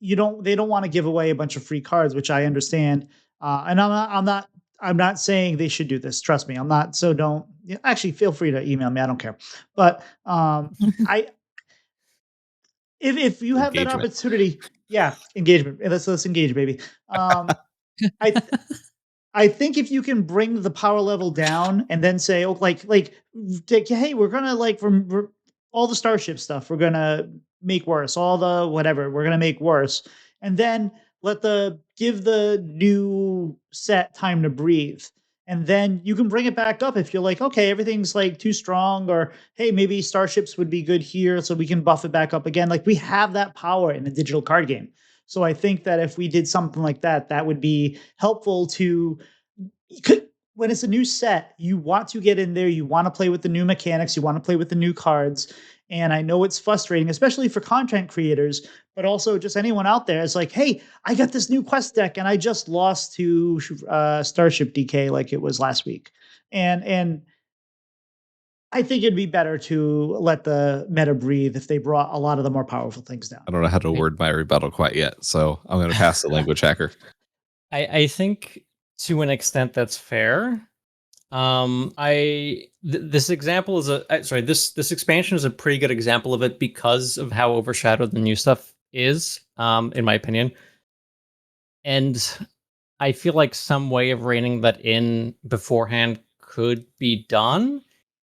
they don't want to give away a bunch of free cards, which I understand. And I'm not saying they should do this. Trust me, I'm not. So don't, actually, feel free to email me. I don't care. But I if you have that Engagement. opportunity, yeah, engagement. Let's engage, baby. I th- I think if you can bring the power level down and then say, oh, hey, we're gonna all the starship stuff, we're gonna make worse. All the whatever, we're gonna make worse, and then give the new set time to breathe, and then you can bring it back up if you're like, okay, everything's like too strong, or hey, maybe starships would be good here, so we can buff it back up again. Like we have that power in a digital card game. So I think that if we did something like that, that would be helpful to when it's a new set, you want to get in there, you want to play with the new mechanics, you want to play with the new cards. And I know it's frustrating, especially for content creators, but also just anyone out there. It's like, hey, I got this new quest deck and I just lost to Starship DK like it was last week. And I think it'd be better to let the meta breathe if they brought a lot of the more powerful things down. I don't know how to word my rebuttal quite yet, so I'm going to pass the language hacker. I think to an extent that's fair. This example is this expansion is a pretty good example of it because of how overshadowed the new stuff is, in my opinion. And I feel like some way of reining that in beforehand could be done.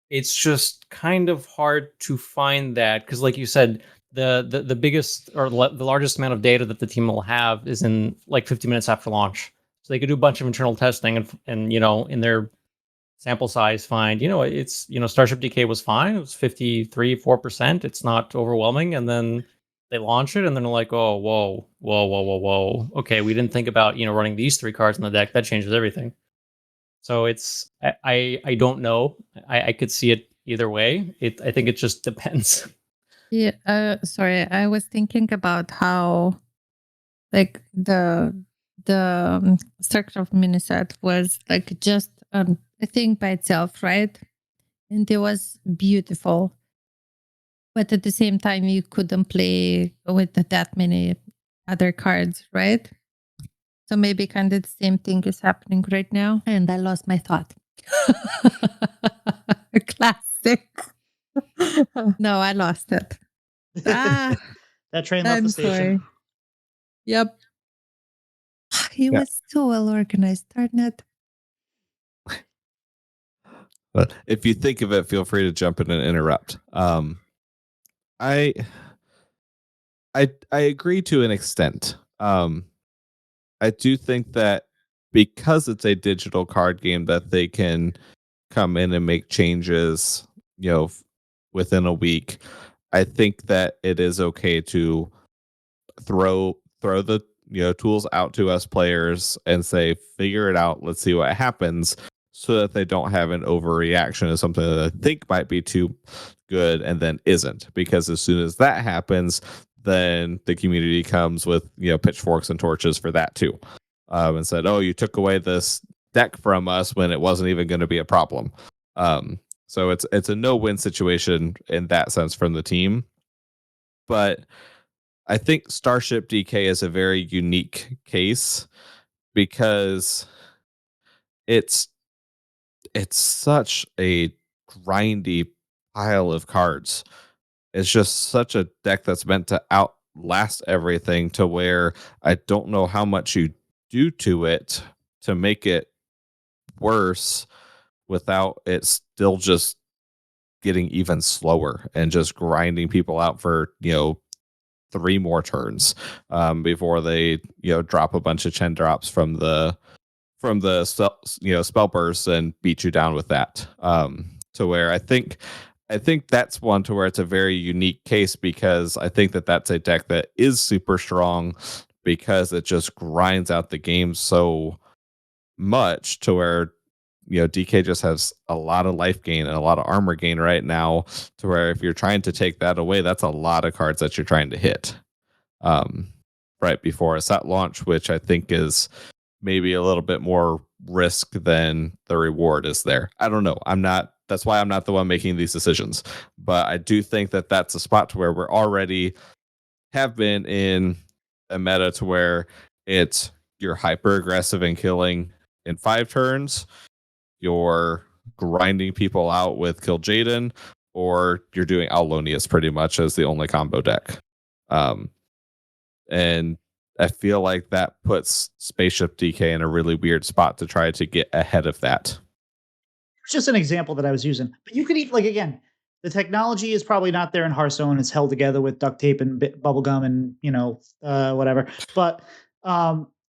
It's just kind of hard to find that because, like you said, the biggest or the largest amount of data that the team will have is in like 50 minutes after launch. So they could do a bunch of internal testing and in their sample size find, it's, Starship DK was fine. It was 4%. It's not overwhelming. And then they launch it and then they're like, oh, whoa. Okay, we didn't think about, running these 3 cards in the deck. That changes everything. So it's, I don't know. I could see it either way. I think it just depends. Yeah. Sorry, I was thinking about how, like the structure of miniset was like just a thing by itself, right? And it was beautiful, but at the same time, you couldn't play with that many other cards, right? So maybe kind of the same thing is happening right now. And I lost my thought. Classic. No, I lost it. That train left I'm the station. sorry. Yep. He was so well organized, darn it. But if you think of it, feel free to jump in and interrupt. I agree to an extent. I do think that because it's a digital card game, that they can come in and make changes, within a week. I think that it is okay to throw the tools out to us players and say, figure it out. Let's see what happens, so that they don't have an overreaction of something that I think might be too good and then isn't. Because as soon as that happens, then the community comes with pitchforks and torches for that too, and said, "Oh, you took away this deck from us when it wasn't even going to be a problem." So it's a no-win situation in that sense from the team. But I think Starship DK is a very unique case because it's such a grindy pile of cards. It's just such a deck that's meant to last everything to where I don't know how much you do to it to make it worse without it still just getting even slower and just grinding people out for 3 more turns before they drop a bunch of chen drops from the spell bursts and beat you down with that. To where I think that's one to where it's a very unique case, because I think that that's a deck that is super strong because it just grinds out the game so much to where DK just has a lot of life gain and a lot of armor gain right now, to where if you're trying to take that away, that's a lot of cards that you're trying to hit um, right before a set launch, which I think is maybe a little bit more risk than the reward is there. I don't know. That's why I'm not the one making these decisions. But I do think that that's a spot to where we're already have been in a meta to where it's you're hyper aggressive and killing in 5 turns, you're grinding people out with Kill Jaden, or you're doing Aulonius pretty much as the only combo deck. And I feel like that puts Spaceship DK in a really weird spot to try to get ahead of that. It's just an example that I was using. But you could like, again, the technology is probably not there in Hearthstone. It's held together with duct tape and bubble gum and whatever. But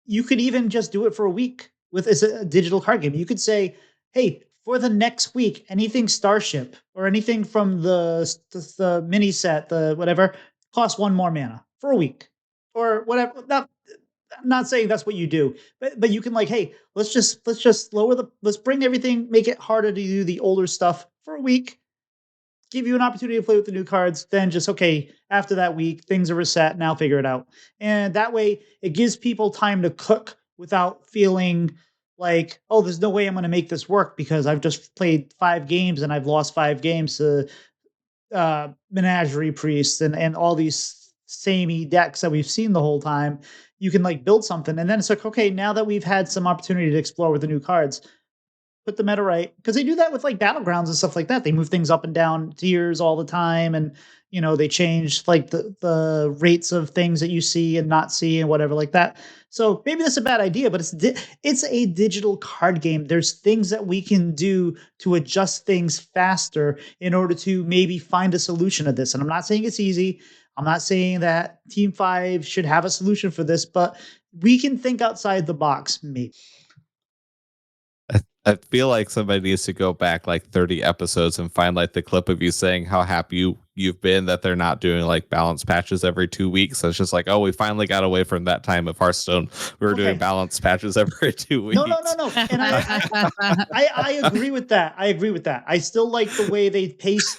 you could even just do it for a week with it's a digital card game. You could say, hey, for the next week, anything Starship or anything from the mini set, the whatever, costs 1 more mana for a week or whatever. I'm not saying that's what you do, but you can like, hey, let's just let's bring everything, make it harder to do the older stuff for a week, give you an opportunity to play with the new cards, then just okay, after that week, things are reset, now figure it out. And that way it gives people time to cook without feeling like, oh, there's no way I'm gonna make this work because I've just played 5 games and I've lost 5 games to Menagerie Priests and all these samey decks that we've seen the whole time. You can like build something, and then it's like, okay, now that we've had some opportunity to explore with the new cards, put the meta right, because they do that with like battlegrounds and stuff like that. They move things up and down tiers all the time, and they change like the rates of things that you see and not see and whatever like that. So maybe that's a bad idea, but it's a digital card game. There's things that we can do to adjust things faster in order to maybe find a solution to this. And I'm not saying it's easy. I'm not saying that Team 5 should have a solution for this, but we can think outside the box, maybe. I feel like somebody needs to go back like 30 episodes and find like the clip of you saying how happy you've been that they're not doing like balance patches every 2 weeks. So it's just like, oh, we finally got away from that time of Hearthstone. We were doing balance patches every 2 weeks. No. And I agree with that. I still like the way they pace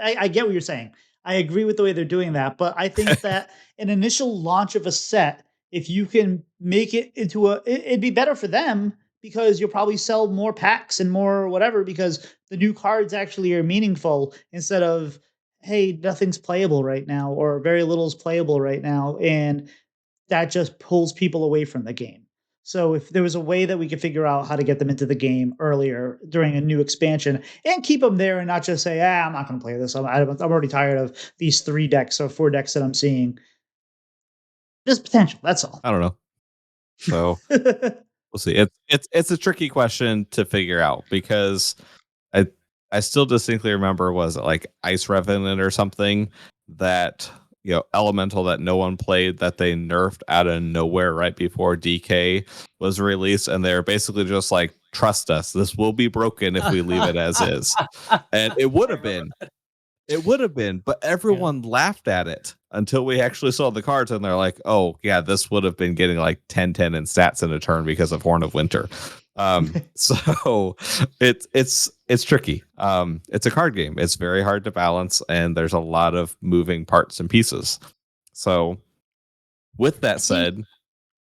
I get what you're saying. I agree with the way they're doing that, but I think that an initial launch of a set, if you can make it into it'd be better for them, because you'll probably sell more packs and more whatever, because the new cards actually are meaningful instead of, hey, nothing's playable right now or very little is playable right now. And that just pulls people away from the game. So if there was a way that we could figure out how to get them into the game earlier during a new expansion and keep them there and not just say, I'm not going to play this. I'm already tired of these 3 decks or 4 decks that I'm seeing. There's potential. That's all. I don't know. So we'll see. It's a tricky question to figure out, because I still distinctly remember, was it like Ice Revenant or something, that elemental that no one played, that they nerfed out of nowhere right before DK was released, and they're basically just like, trust us, this will be broken if we leave it as is. And it would have been. It would have been, but everyone laughed at it until we actually saw the cards, and they're like, oh, yeah, this would have been getting like 10-10 in stats in a turn because of Horn of Winter. So it's tricky. It's a card game. It's very hard to balance, and there's a lot of moving parts and pieces. So with that said,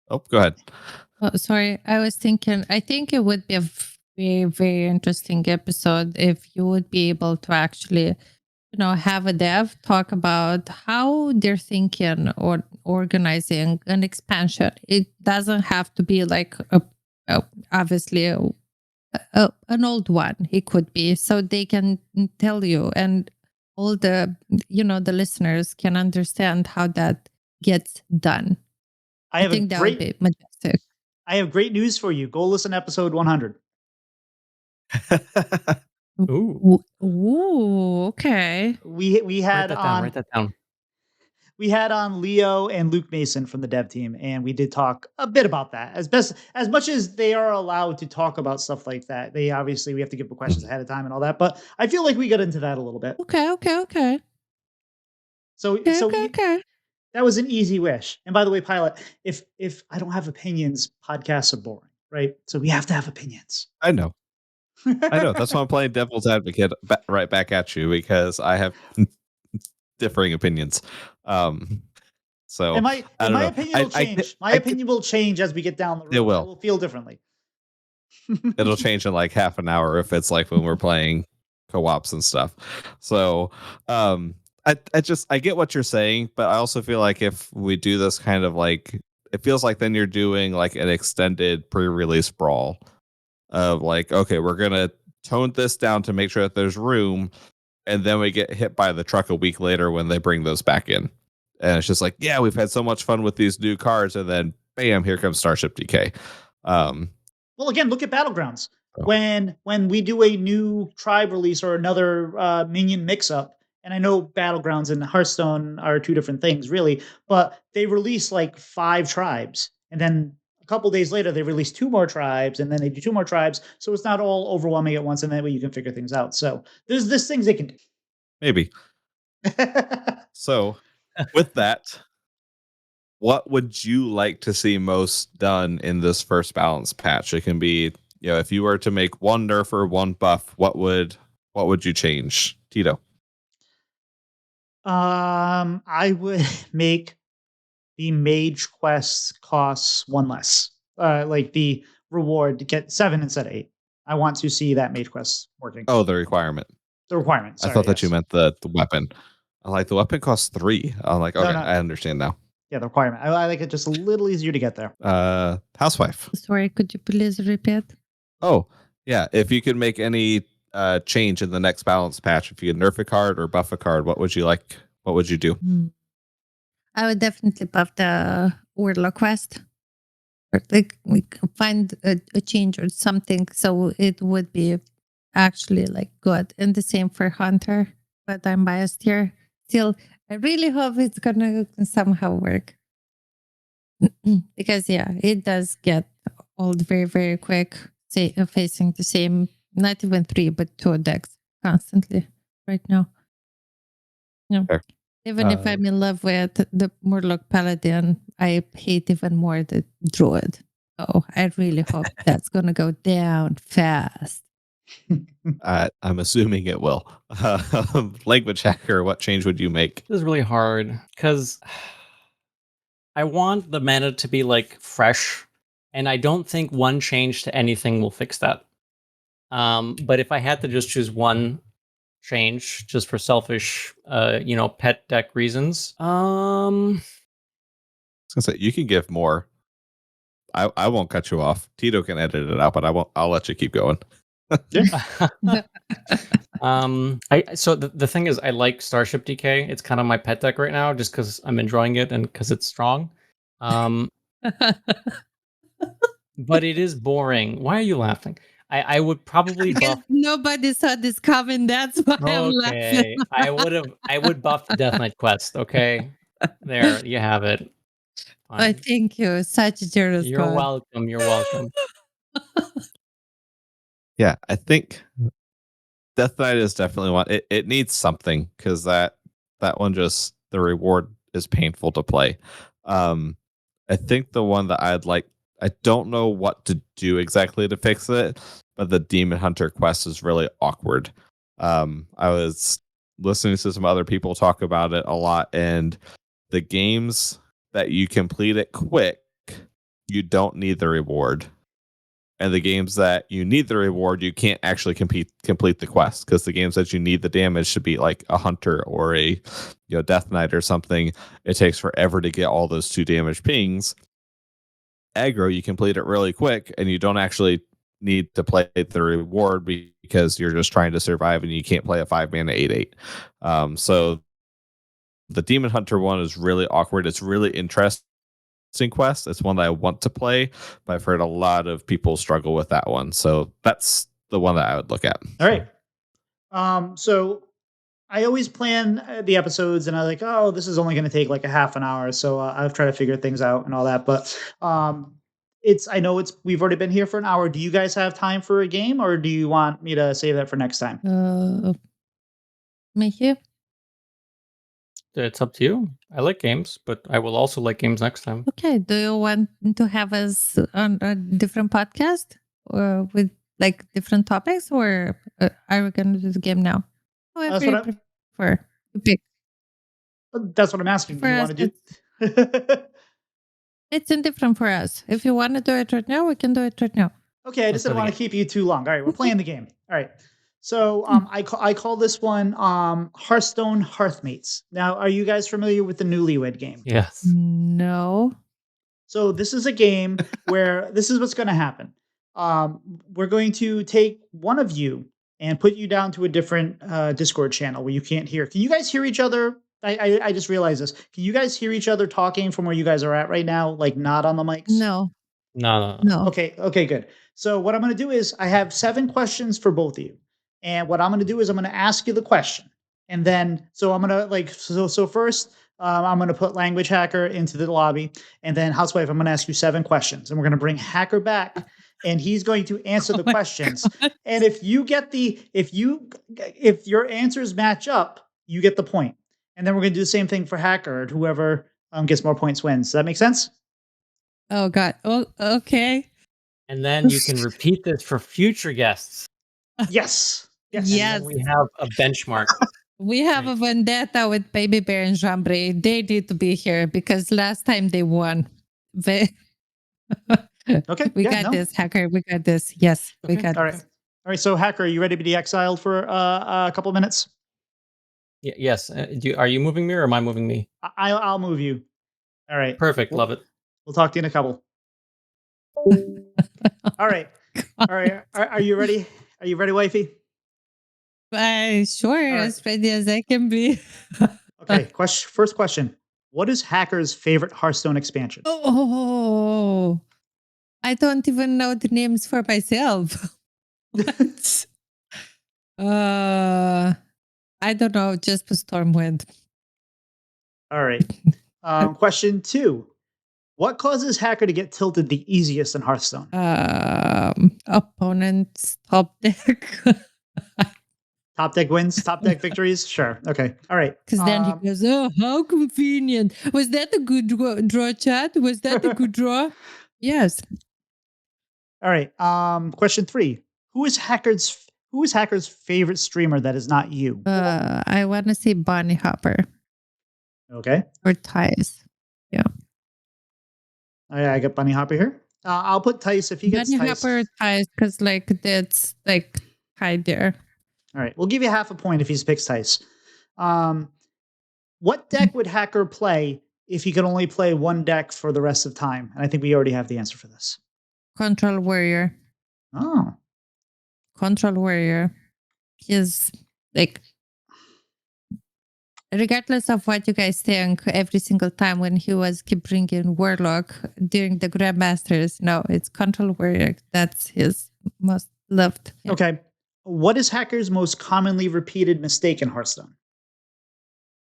go ahead. Oh, sorry. I was thinking, I think it would be a very, very interesting episode if you would be able to actually have a dev talk about how they're thinking or organizing an expansion. It doesn't have to be like obviously an old one. It could be, so they can tell you. And all the the listeners can understand how that gets done. I think that would be majestic. I have great news for you. Go listen to episode 100. Ooh, okay. We write had that down. Write that down. We had on Leo and Luke Mason from the dev team, and we did talk a bit about that. As much as they are allowed to talk about stuff like that, we have to give them questions ahead of time and all that. But I feel like we got into that a little bit. Okay. So that was an easy wish. And by the way, Pilot, if I don't have opinions, podcasts are boring, right? So we have to have opinions. I know. That's why I'm playing devil's advocate right back at you, because I have differing opinions. So and my opinion will change. My opinion will change as we get down the road. It will. I will feel differently. It'll change in like half an hour if it's like when we're playing co-ops and stuff. So I get what you're saying, but I also feel like if we do this kind of like, it feels like then you're doing like an extended pre-release brawl of like, okay, we're gonna tone this down to make sure that there's room, and then we get hit by the truck a week later when they bring those back in, and it's just like, yeah, we've had so much fun with these new cards, and then bam, here comes Starship DK. Well, again, look at Battlegrounds. When we do a new tribe release or another minion mix-up, and I know Battlegrounds and Hearthstone are two different things, really, but they release like 5 tribes, and then a couple days later they release 2 more tribes, and then they do 2 more tribes, so it's not all overwhelming at once, and that way you can figure things out. So there's things they can do. Maybe. So, with that, what would you like to see most done in this first balance patch? It can be, if you were to make one nerf or one buff, what would you change, Tito? I would make the mage quest costs 1 less. Like the reward to get 7 instead of 8. I want to see that mage quest working. Oh, the requirement. The requirement. Sorry, I thought that you meant the weapon. I like the weapon costs 3. I'm like, okay, no. I understand now. Yeah, the requirement. I like it just a little easier to get there. Housewife. Sorry, could you please repeat? Oh, yeah. If you could make any change in the next balance patch, if you could nerf a card or buff a card, what would you like? What would you do? I would definitely buff the Warlock quest. Or like we can find a change or something so it would be actually like good. And the same for Hunter, but I'm biased here. Still, I really hope it's gonna somehow work. Because it does get old very, very quick, facing the same, not even 3, but 2 decks constantly right now. Fair. Even if I'm in love with the Murloc Paladin, I hate even more the Druid. Oh, I really hope that's going to go down fast. I'm assuming it will. Language Hacker, what change would you make? This is really hard because I want the meta to be like fresh, and I don't think one change to anything will fix that. But if I had to just choose one change, just for selfish, pet deck reasons, I was gonna say you can give more. I won't cut you off. Tito can edit it out, but I won't. I'll let you keep going. So the thing is, I like Starship DK. It's kind of my pet deck right now, just because I'm enjoying it and because it's strong. But it is boring. Why are you laughing? I would probably buff. Nobody saw this coming. That's why I'm laughing. I would buff the Death Knight quest. Okay, there you have it. Fine. Thank you. Such a generous. You're welcome. You're welcome. Yeah, I think Death Knight is definitely one. It needs something because that one just the reward is painful to play. I think the one that I'd like. I don't know what to do exactly to fix it, but the Demon Hunter quest is really awkward. I was listening to some other people talk about it a lot, and the games that you complete it quick, you don't need the reward. And the games that you need the reward, you can't actually complete the quest, because the games that you need the damage to be like a Hunter or a Death Knight or something, it takes forever to get all those 2 damage pings. Aggro, you complete it really quick, and you don't actually need to play the reward because you're just trying to survive and you can't play a 5-mana 8/8. So the Demon Hunter one is really awkward. It's really interesting quest. It's one that I want to play, but I've heard a lot of people struggle with that one. So that's the one that I would look at. All right. So I always plan the episodes, and I like, oh, this is only going to take like a half an hour, so I've tried to figure things out and all that. But I know we've already been here for an hour. Do you guys have time for a game, or do you want me to save that for next time? Me here. It's up to you. I like games, but I will also like games next time. Okay. Do you want to have us on a different podcast or with like different topics, or are we going to do the game now? That's Whatever you prefer. You pick. That's what I'm asking. Do you want to do? It's indifferent for us. If you want to do it right now, we can do it right now. Okay, I just didn't want to keep you too long. All right, we're playing the game. All right. So I call this one Hearthstone Hearthmates. Now, are you guys familiar with the Newlywed Game? Yes. No. So this is a game where this is what's going to happen. We're going to take one of you and put you down to a different Discord channel where you can't hear. Can you guys hear each other? I just realized this. Can you guys hear each other talking from where you guys are at right now? Like not on the mics? No. No. Okay, good. So what I'm going to do is I have 7 questions for both of you. And what I'm going to do is I'm going to ask you the question. And then, so I'm going to so first I'm going to put Language Hacker into the lobby. And then Housewife, I'm going to ask you 7 questions. And we're going to bring Hacker back. And he's going to answer the questions. God. And if your answers match up, you get the point. And then we're going to do the same thing for Hacker. Whoever gets more points wins. Does that make sense? Oh, God. Oh, okay. And then you can repeat this for future guests. Yes. And Yes. then we have a benchmark. We have a vendetta with Baby Bear and Jambry. They need to be here because last time they won. Okay. We got this, Hacker. We got this. Yes, we got All this. right. All right. So, Hacker, are you ready to be exiled for a couple of minutes? Yes. Are you moving me or am I moving me? I'll move you. All right. Perfect. Love it. We'll talk to you in a couple. All right. All right. Are you ready? Are you ready, wifey? Sure, right. as ready as I can be. Okay. First question. What is Hacker's favorite Hearthstone expansion? Oh, I don't even know the names for myself. What? I don't know. Just for Stormwind. All right. Question 2. What causes Hacker to get tilted the easiest in Hearthstone? Opponent's top deck. Top deck wins, top deck victories? Sure. Okay. All right. Because then he goes, oh, how convenient. Was that a good draw, chat? Was that a good draw? Yes. All right. Question 3. Who is Hacker's favorite streamer that is not you? I want to say Bonnie Hopper. Okay. Or Tice. Yeah. I got Bunny Hopper here. I'll put Tice if he gets Bunny Tice. Hopper or Tice, because like that's like tied there. All right. We'll give you half a point if he picks Tice. What deck would Hacker play if he could only play one deck for the rest of time? And I think we already have the answer for this. Control Warrior. Oh. Control Warrior. He's like, regardless of what you guys think, every single time when he was keep bringing Warlock during the Grandmasters, no, it's Control Warrior. That's his most loved. Yeah. Okay. What is Hacker's most commonly repeated mistake in Hearthstone?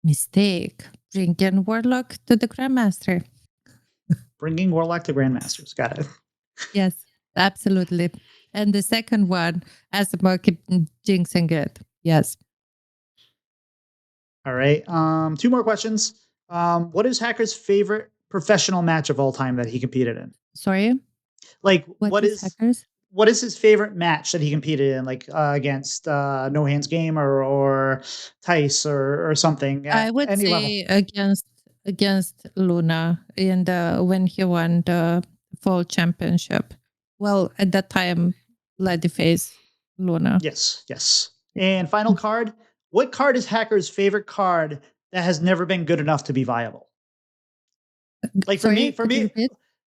Mistake. Bringing Warlock to the Grandmaster. Bringing Warlock to Grandmasters. Got it. Yes, absolutely. And the second one, Asimov keep jinxing it. Yes. All right. 2 more questions. What is Hacker's favorite professional match of all time that he competed in? Sorry? Like, What is Hacker's? What is his favorite match that he competed in, like against No Hands Game or Tice or something? I would any say level. against Luna in when he won the fall championship. Well, at that time, Ladyface Luna. Yes. And final card. What card is Hacker's favorite card that has never been good enough to be viable? Like Sorry, for me,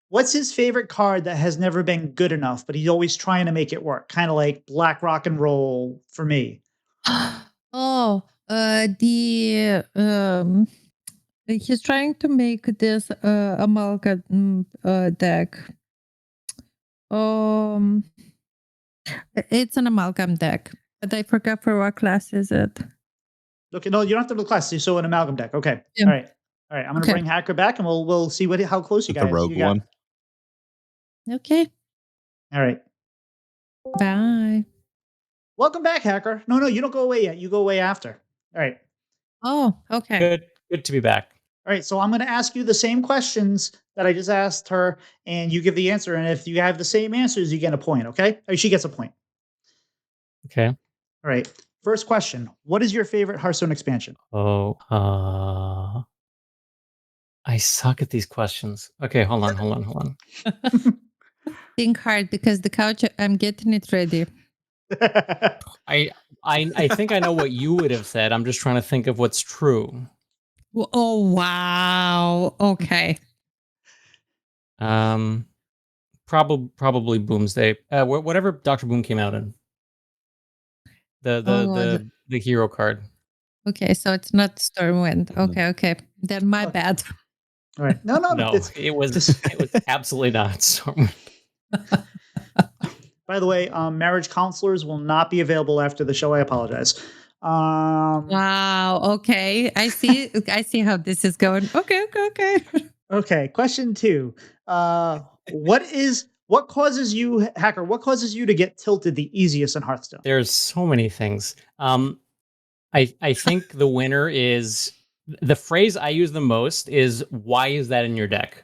What's his favorite card that has never been good enough, but he's always trying to make it work? Kind of like Black Rock and Roll for me. Oh, he's trying to make this amalgam deck. It's an amalgam deck, but I forgot for what class is it. Okay, no, you don't have to do the class. So an amalgam deck. Okay, Yeah. all right, all right. I'm gonna Okay. bring Hacker back, and we'll see how close you The guys rogue you got. one. Okay. All right. Bye. Welcome back, Hacker. No, you don't go away yet. You go away after. All right. Oh, okay. Good to be back. All right. So I'm going to ask you the same questions that I just asked her, and you give the answer. And if you have the same answers, you get a point. Okay? Or she gets a point. Okay. All right. First question: what is your favorite Hearthstone expansion? Oh, I suck at these questions. Okay, hold on. Think hard because the couch, I'm getting it ready. I think I know what you would have said. I'm just trying to think of what's true. Oh, wow. Okay. Probably Boomsday. Whatever Dr. Boom came out in. The hero card. Okay, so it's not Stormwind. Okay. Then my bad. All right. No. No, it was absolutely not Stormwind. By the way, marriage counselors will not be available after the show. I apologize. Wow. Okay. I see how this is going. Okay. Okay. Question 2. What causes you, Hacker? What causes you to get tilted the easiest in Hearthstone? There's so many things. I think the winner is the phrase I use the most is why is that in your deck?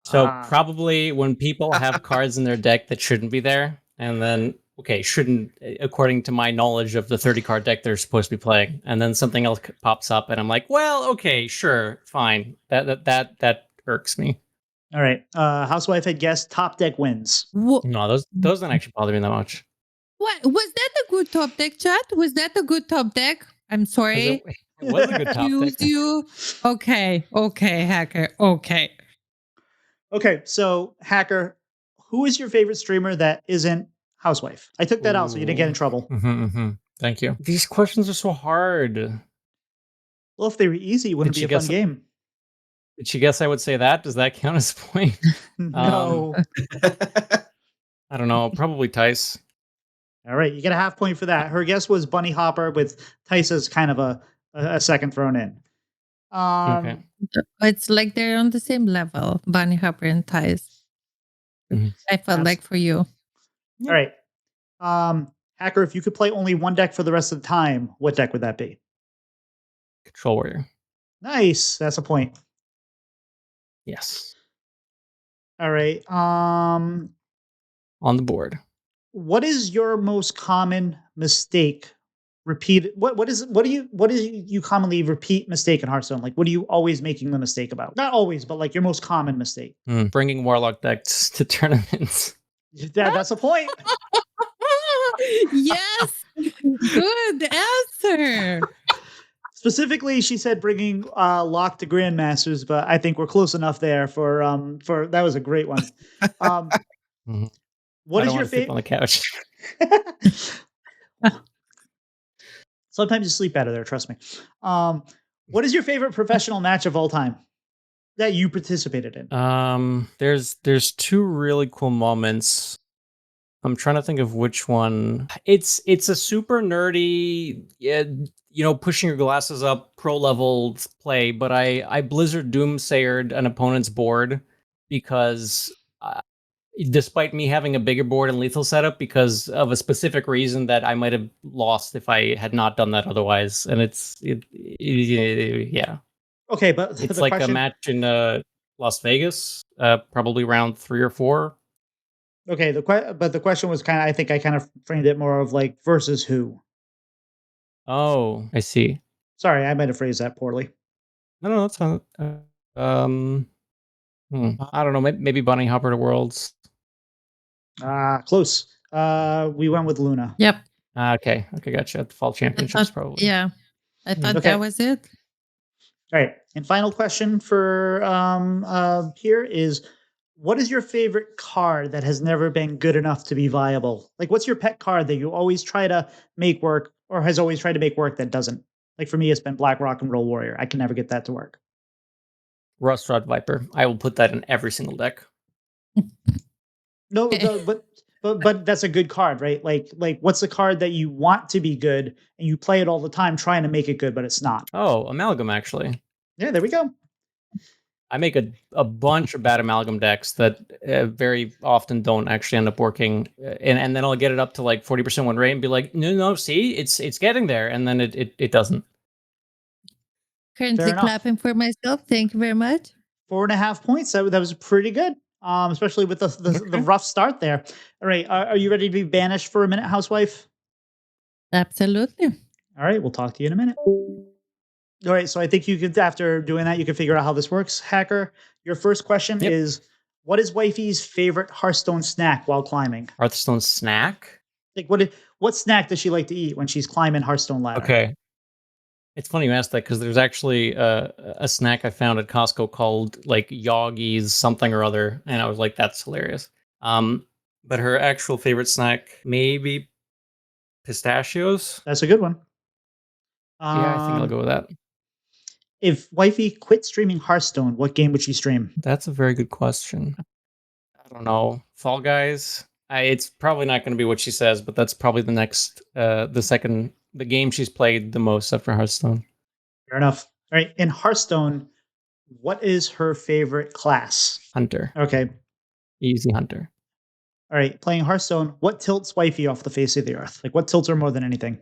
So probably when people have cards in their deck that shouldn't be there, and then shouldn't according to my knowledge of the 30 card deck they're supposed to be playing, and then something else pops up, and I'm like, well, okay, sure, fine. That irks me. All right. Housewife had guessed top deck wins. No, those don't actually bother me that much. What was that a good top deck, chat? Was that a good top deck? I'm sorry. It was a good top deck. You. Okay, Hacker. Okay. Okay, so Hacker, who is your favorite streamer that isn't Housewife? I took that out so you didn't get in trouble. Thank you. These questions are so hard. Well, if they were easy, it wouldn't be a fun game. Did you guess I would say that? Does that count as a point? No. I don't know. Probably Tice. All right, you get a half point for that. Her guess was Bunny Hopper with Tice as kind of a second thrown in. Okay. It's like they're on the same level, Bunny Hopper and Tice. I felt like for you. All right. Hacker, if you could play only one deck for the rest of the time, what deck would that be? Control Warrior. Nice. That's a point. Yes. All right. On the board. What is your most common mistake? What do you commonly repeat mistake in Hearthstone? Like, what are you always making the mistake about? Not always, but like your most common mistake. Bringing Warlock decks to tournaments. That's a point. Yes. Good answer. Specifically, she said bringing Lock to Grandmasters, but I think we're close enough there for that was a great one. What is your favorite on the couch? Sometimes you sleep better there, trust me. What is your favorite professional match of all time that you participated in? There's two really cool moments. I'm trying to think of which one. It's a super nerdy, pushing your glasses up, pro level play. But I Blizzard Doomsayered an opponent's board because, despite me having a bigger board and lethal setup, because of a specific reason that I might have lost if I had not done that otherwise. And yeah. Okay, but it's like a match in Las Vegas, probably round 3 or 4. Okay, but the question was I think I kind of framed it more of like versus who. Oh, I see. Sorry, I might have phrased that poorly. No, that's fine. I don't know. Maybe Bunny Hopper to Worlds. Close. We went with Luna. Yep. Okay, gotcha. The Fall Championships, probably. Yeah, I thought that was it. All right. And final question for here is, what is your favorite card that has never been good enough to be viable? Like, what's your pet card that you always try to make work or has always tried to make work that doesn't? Like for me, it's been Black Rock and Roll Warrior. I can never get that to work. Rust Rod Viper. I will put that in every single deck. No, but that's a good card, right? Like what's the card that you want to be good and you play it all the time trying to make it good, but it's not. Oh, Amalgam, actually. Yeah, there we go. I make a bunch of bad Amalgam decks that very often don't actually end up working. And then I'll get it up to like 40% win rate and be like, no, see, it's getting there. And then it doesn't. Currently enough. clapping for myself. Thank you very much. 4.5 points. That was pretty good. Especially with the rough start there. All right, are you ready to be banished for a minute, housewife? Absolutely. All right, we'll talk to you in a minute. All right, so I think you could, after doing that, you can figure out how this works. Hacker, your first question is, what is wifey's favorite Hearthstone snack while climbing? Hearthstone snack? Like, what snack does she like to eat when she's climbing Hearthstone ladder? Okay. It's funny you asked that because there's actually a snack I found at Costco called like Yoggi's something or other, and I was like, that's hilarious. But her actual favorite snack, maybe pistachios. That's a good one. Yeah, I think I'll go with that. If wifey quit streaming Hearthstone, what game would she stream? That's a very good question. I don't know. Fall Guys. It's probably not going to be what she says, but that's probably the next, the game she's played the most after Hearthstone. Fair enough. All right. In Hearthstone, what is her favorite class? Hunter. Okay. Easy Hunter. All right. Playing Hearthstone, what tilts wifey off the face of the earth? Like, what tilts her more than anything?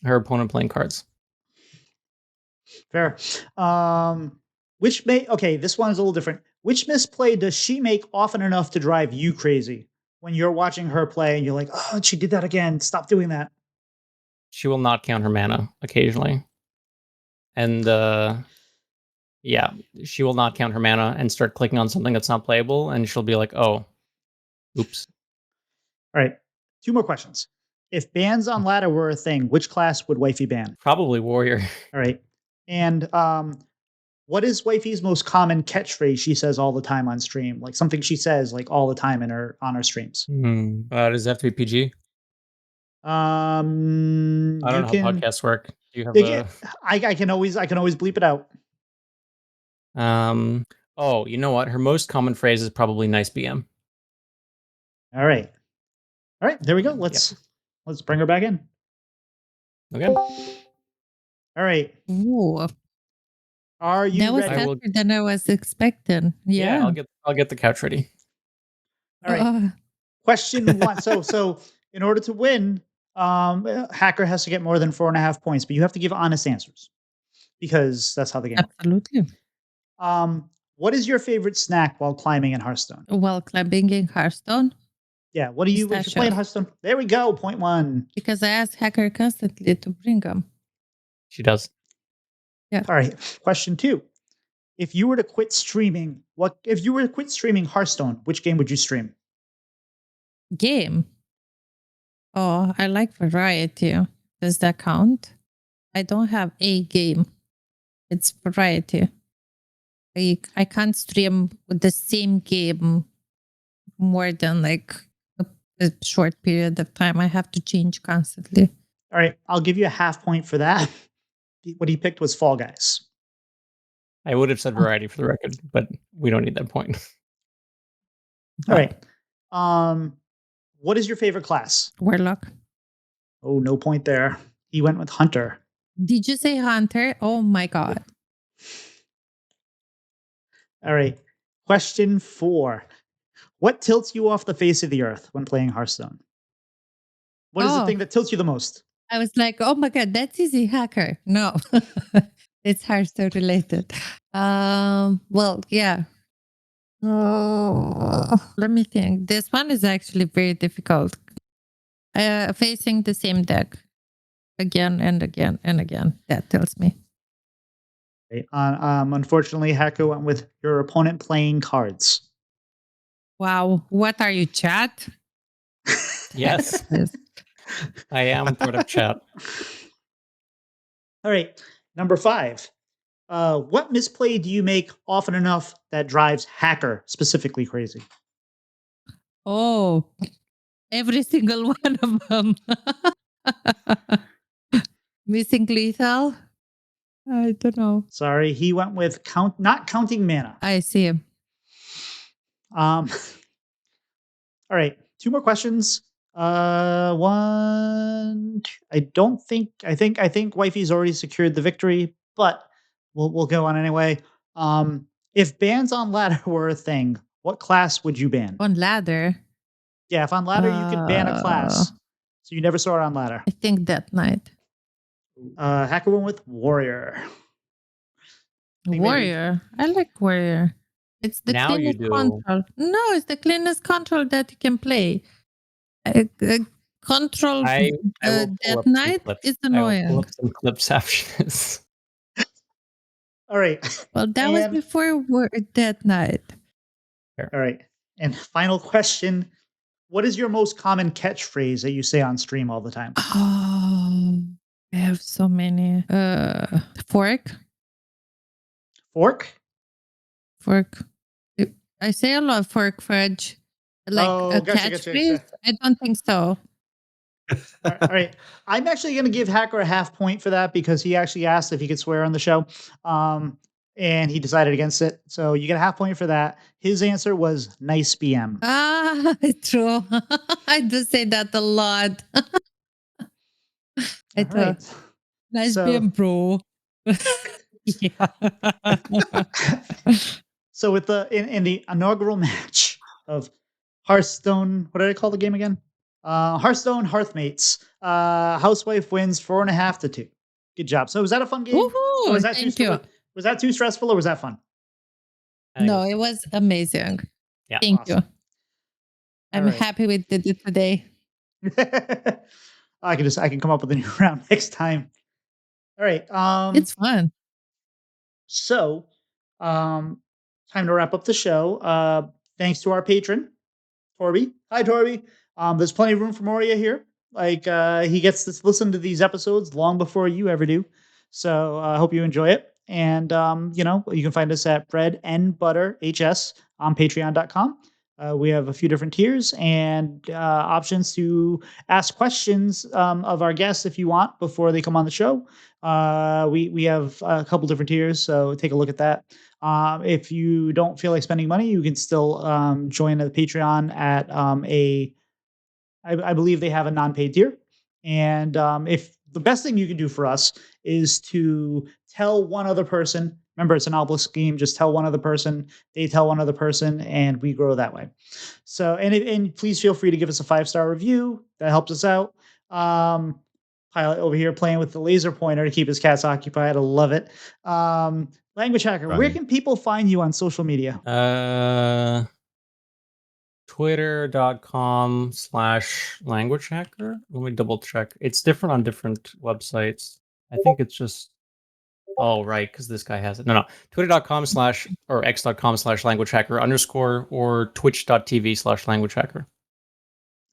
Her opponent playing cards. Fair. Okay, this one is a little different. Which misplay does she make often enough to drive you crazy? When you're watching her play and you're like, oh, she did that again. Stop doing that. She will not count her mana occasionally. And yeah, she will not count her mana and start clicking on something that's not playable, and she'll be like, oh, oops. All right. 2 more questions. If bans on ladder were a thing, which class would wifey ban? Probably Warrior. All right. And what is wifey's most common catchphrase she says all the time on stream? Like something she says like all the time on her streams. Does it have to be PG? I don't know how podcasts work. Do you have I can always bleep it out. Oh, you know what? Her most common phrase is probably nice BM. All right. There we go. Let's bring her back in. Okay. All right. Ooh. Are you that was ready? better than I was expecting. Yeah. I'll get the couch ready. All right. Question 1. So in order to win, Hacker has to get more than 4.5 points, but you have to give honest answers because that's how the game works. Absolutely. What is your favorite snack while climbing in Hearthstone? While climbing in Hearthstone? Yeah. What do you when you're playing Hearthstone? There we go. Point 1. Because I ask Hacker constantly to bring them. She does. Yeah. All right. Question 2. If you were to quit streaming, Hearthstone, which game would you stream? Game. Oh, I like variety. Does that count? I don't have a game. It's variety. I can't stream the same game more than like a short period of time. I have to change constantly. All right. I'll give you a half point for that. What he picked was Fall Guys. I would have said variety for the record, but we don't need that point. All right. What is your favorite class? Warlock. Oh, no point there. He went with Hunter. Did you say Hunter? Oh my God. All right. Question 4. What tilts you off the face of the earth when playing Hearthstone? What is the thing that tilts you the most? I was like, oh my God, that's easy, Hacker. No, it's Hearthstone related. Well, yeah. Oh, let me think. This one is actually very difficult. Facing the same deck again and again and again. That tells me. Okay. Unfortunately, Hacker went with your opponent playing cards. Wow. What are you, chat? Yes. I am part of chat. All right. Number 5. What misplay do you make often enough that drives Hacker specifically crazy? Oh, every single one of them. Missing lethal? I don't know. Sorry, he went with not counting mana. I see. All right, two more questions. I don't think. I think Wifey's already secured the victory, but we'll go on anyway. If bans on ladder were a thing, what class would you ban? On ladder, Yeah, if on ladder you could ban a class, so you never saw it on ladder. I think Death Knight. Hacker went with warrior. Think maybe- Warrior. I like warrior. It's the Now you cleanest do. control. No, it's the cleanest control that you can play. Control I will pull Death up some Knight clips. is I will pull annoying. up some clips after this. All right. Well, that was And- before Death Knight. All right. And final question. What is your most common catchphrase that you say on stream all the time? Oh, I have so many. Fork. Fork? Fork. I say a lot fork fudge. Like Oh, a gotcha, catchphrase? gotcha. I don't think so. All right. I'm actually going to give Hacker a half point for that because he actually asked if he could swear on the show. And he decided against it. So you get a half point for that. His answer was nice BM. Ah, true. I do say that a lot. I All do. right. Nice So- being bro. Yeah. So with in the inaugural match of Hearthstone, what did I call the game again? Hearthstone Hearthmates. Housewife wins 4.5 to 2. Good job. So was that a fun game? Or Woohoo! was that Thank you. Was that too stressful or was that fun? I think No, it's- it was amazing. Yeah. Thank Awesome. you. I'm right. happy we did it today. I can come up with a new round next time. All right. It's fun. So, time to wrap up the show. Thanks to our patron, Torby. Hi, Torby. There's plenty of room for Moria here. Like, he gets to listen to these episodes long before you ever do. So, I hope you enjoy it. And, you can find us at Bread and Butter HS on patreon.com. We have a few different tiers and options to ask questions of our guests if you want before they come on the show. We have a couple different tiers, so take a look at that. If you don't feel like spending money, you can still join the Patreon at I believe they have a non-paid tier. And if the best thing you can do for us is to tell one other person. Remember, it's an obelisk scheme. Just tell one other person. They tell one other person, and we grow that way. So, and please feel free to give us a 5-star review. That helps us out. Pilot over here playing with the laser pointer to keep his cats occupied. I love it. Language Hacker, where Right. can people find you on social media? Twitter.com/language hacker. Let me double check. It's different on different websites. I think it's just right, because this guy has it. No. Twitter.com/ or x.com/language hacker _ or twitch.tv/language hacker.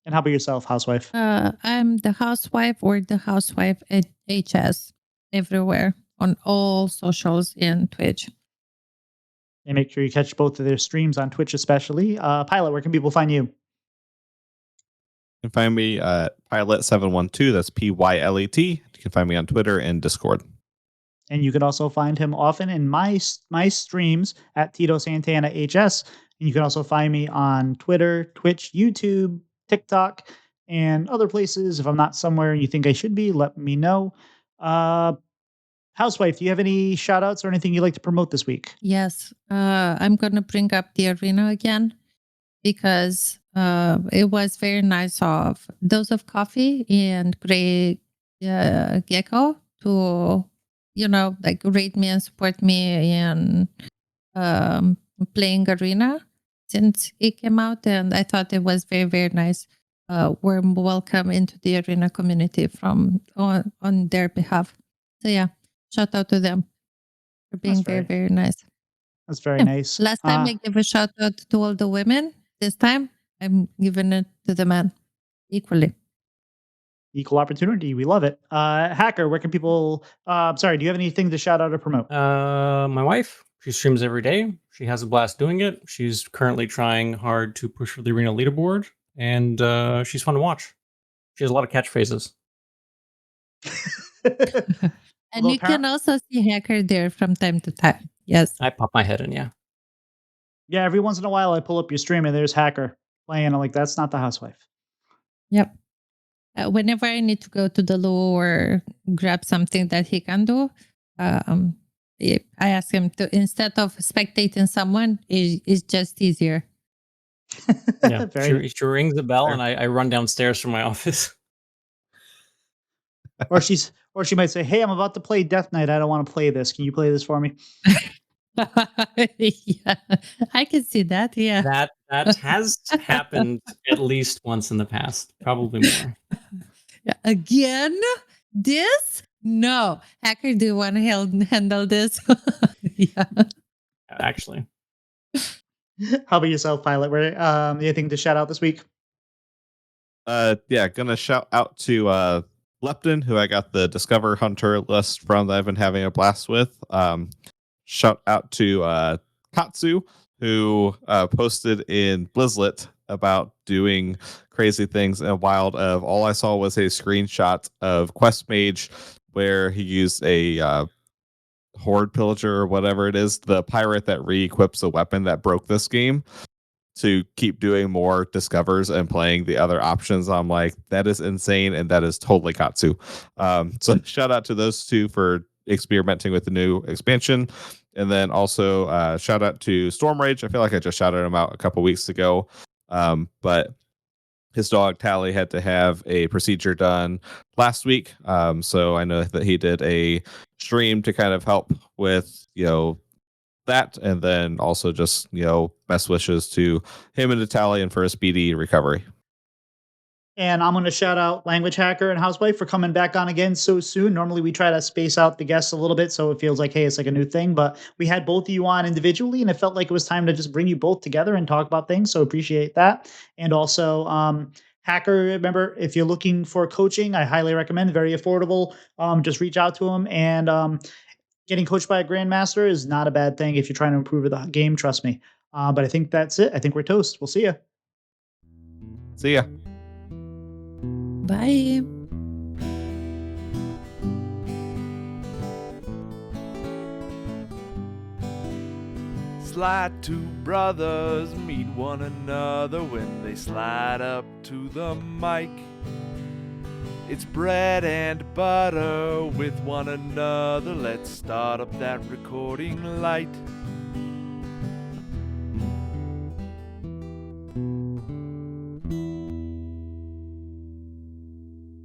And how about yourself, housewife? I'm the housewife or the housewife at HS everywhere on all socials and Twitch. And make sure you catch both of their streams on Twitch, especially. Pilot, where can people find you? You can find me at Pylet712. That's Pylet. You can find me on Twitter and Discord. And you can also find him often in my streams at Tito Santana HS. And you can also find me on Twitter, Twitch, YouTube, TikTok, and other places. If I'm not somewhere you think I should be, let me know. Housewife, do you have any shout outs or anything you'd like to promote this week? Yes, I'm going to bring up the arena again because it was very nice of Dose of Coffee and Grey Gecko to, like rate me and support me in playing arena since it came out. And I thought it was very, very nice. Warm welcome into the arena community from on their behalf. So yeah, shout out to them for being That's very, right. very nice. That's very Yeah. nice. Last time I gave a shout out to all the women. This time I'm giving it to the men equally. Equal opportunity. We love it. Hacker, where can people? Sorry, do you have anything to shout out or promote? My wife, she streams every day. She has a blast doing it. She's currently trying hard to push for the arena leaderboard, and she's fun to watch. She has a lot of catchphrases. And Although you can also see Hacker there from time to time. Yes. I pop my head in, yeah. Yeah, every once in a while I pull up your stream and there's Hacker playing. I'm like, that's not the housewife. Yep. Whenever I need to go to the loo or grab something that he can do, um, I ask him to, instead of spectating someone, it's just easier. Yeah, Very she rings the bell, Fair. and I run downstairs from my office. or she might say, "Hey, I'm about to play Death Knight. I don't want to play this. Can you play this for me?" Yeah, I can see that. Yeah. That has happened at least once in the past, probably more. Yeah. Again? This? No. Hacker, do you want to handle this? Yeah. Actually, How about yourself, Pilot? Where anything to shout out this week? Yeah, gonna shout out to Lepton, who I got the Discover Hunter list from that I've been having a blast with. Shout out to Katsu, who posted in Blizzlet about doing crazy things in Wild of. All I saw was a screenshot of Quest Mage where he used a Horde Pillager or whatever it is, the pirate that re-equips a weapon that broke this game, to keep doing more discovers and playing the other options. I'm like, that is insane, and that is totally Katsu. So shout out to those two for experimenting with the new expansion. And then also shout out to Storm Rage. I feel like I just shouted him out a couple weeks ago. But his dog Tally had to have a procedure done last week. So I know that he did a stream to kind of help with, that, and then also just best wishes to him and Italian for a speedy recovery. And I'm going to shout out Language Hacker and Housewife for coming back on again so soon. Normally, we try to space out the guests a little bit so it feels like, hey, it's like a new thing. But we had both of you on individually, and it felt like it was time to just bring you both together and talk about things. So appreciate that. And also, Hacker, remember, if you're looking for coaching, I highly recommend. Very affordable. Just reach out to him. And getting coached by a grandmaster is not a bad thing if you're trying to improve the game. Trust me. But I think that's it. I think we're toast. We'll see you. See ya. Bye. Slide two brothers meet one another when they slide up to the mic. It's bread and butter with one another. Let's start up that recording light.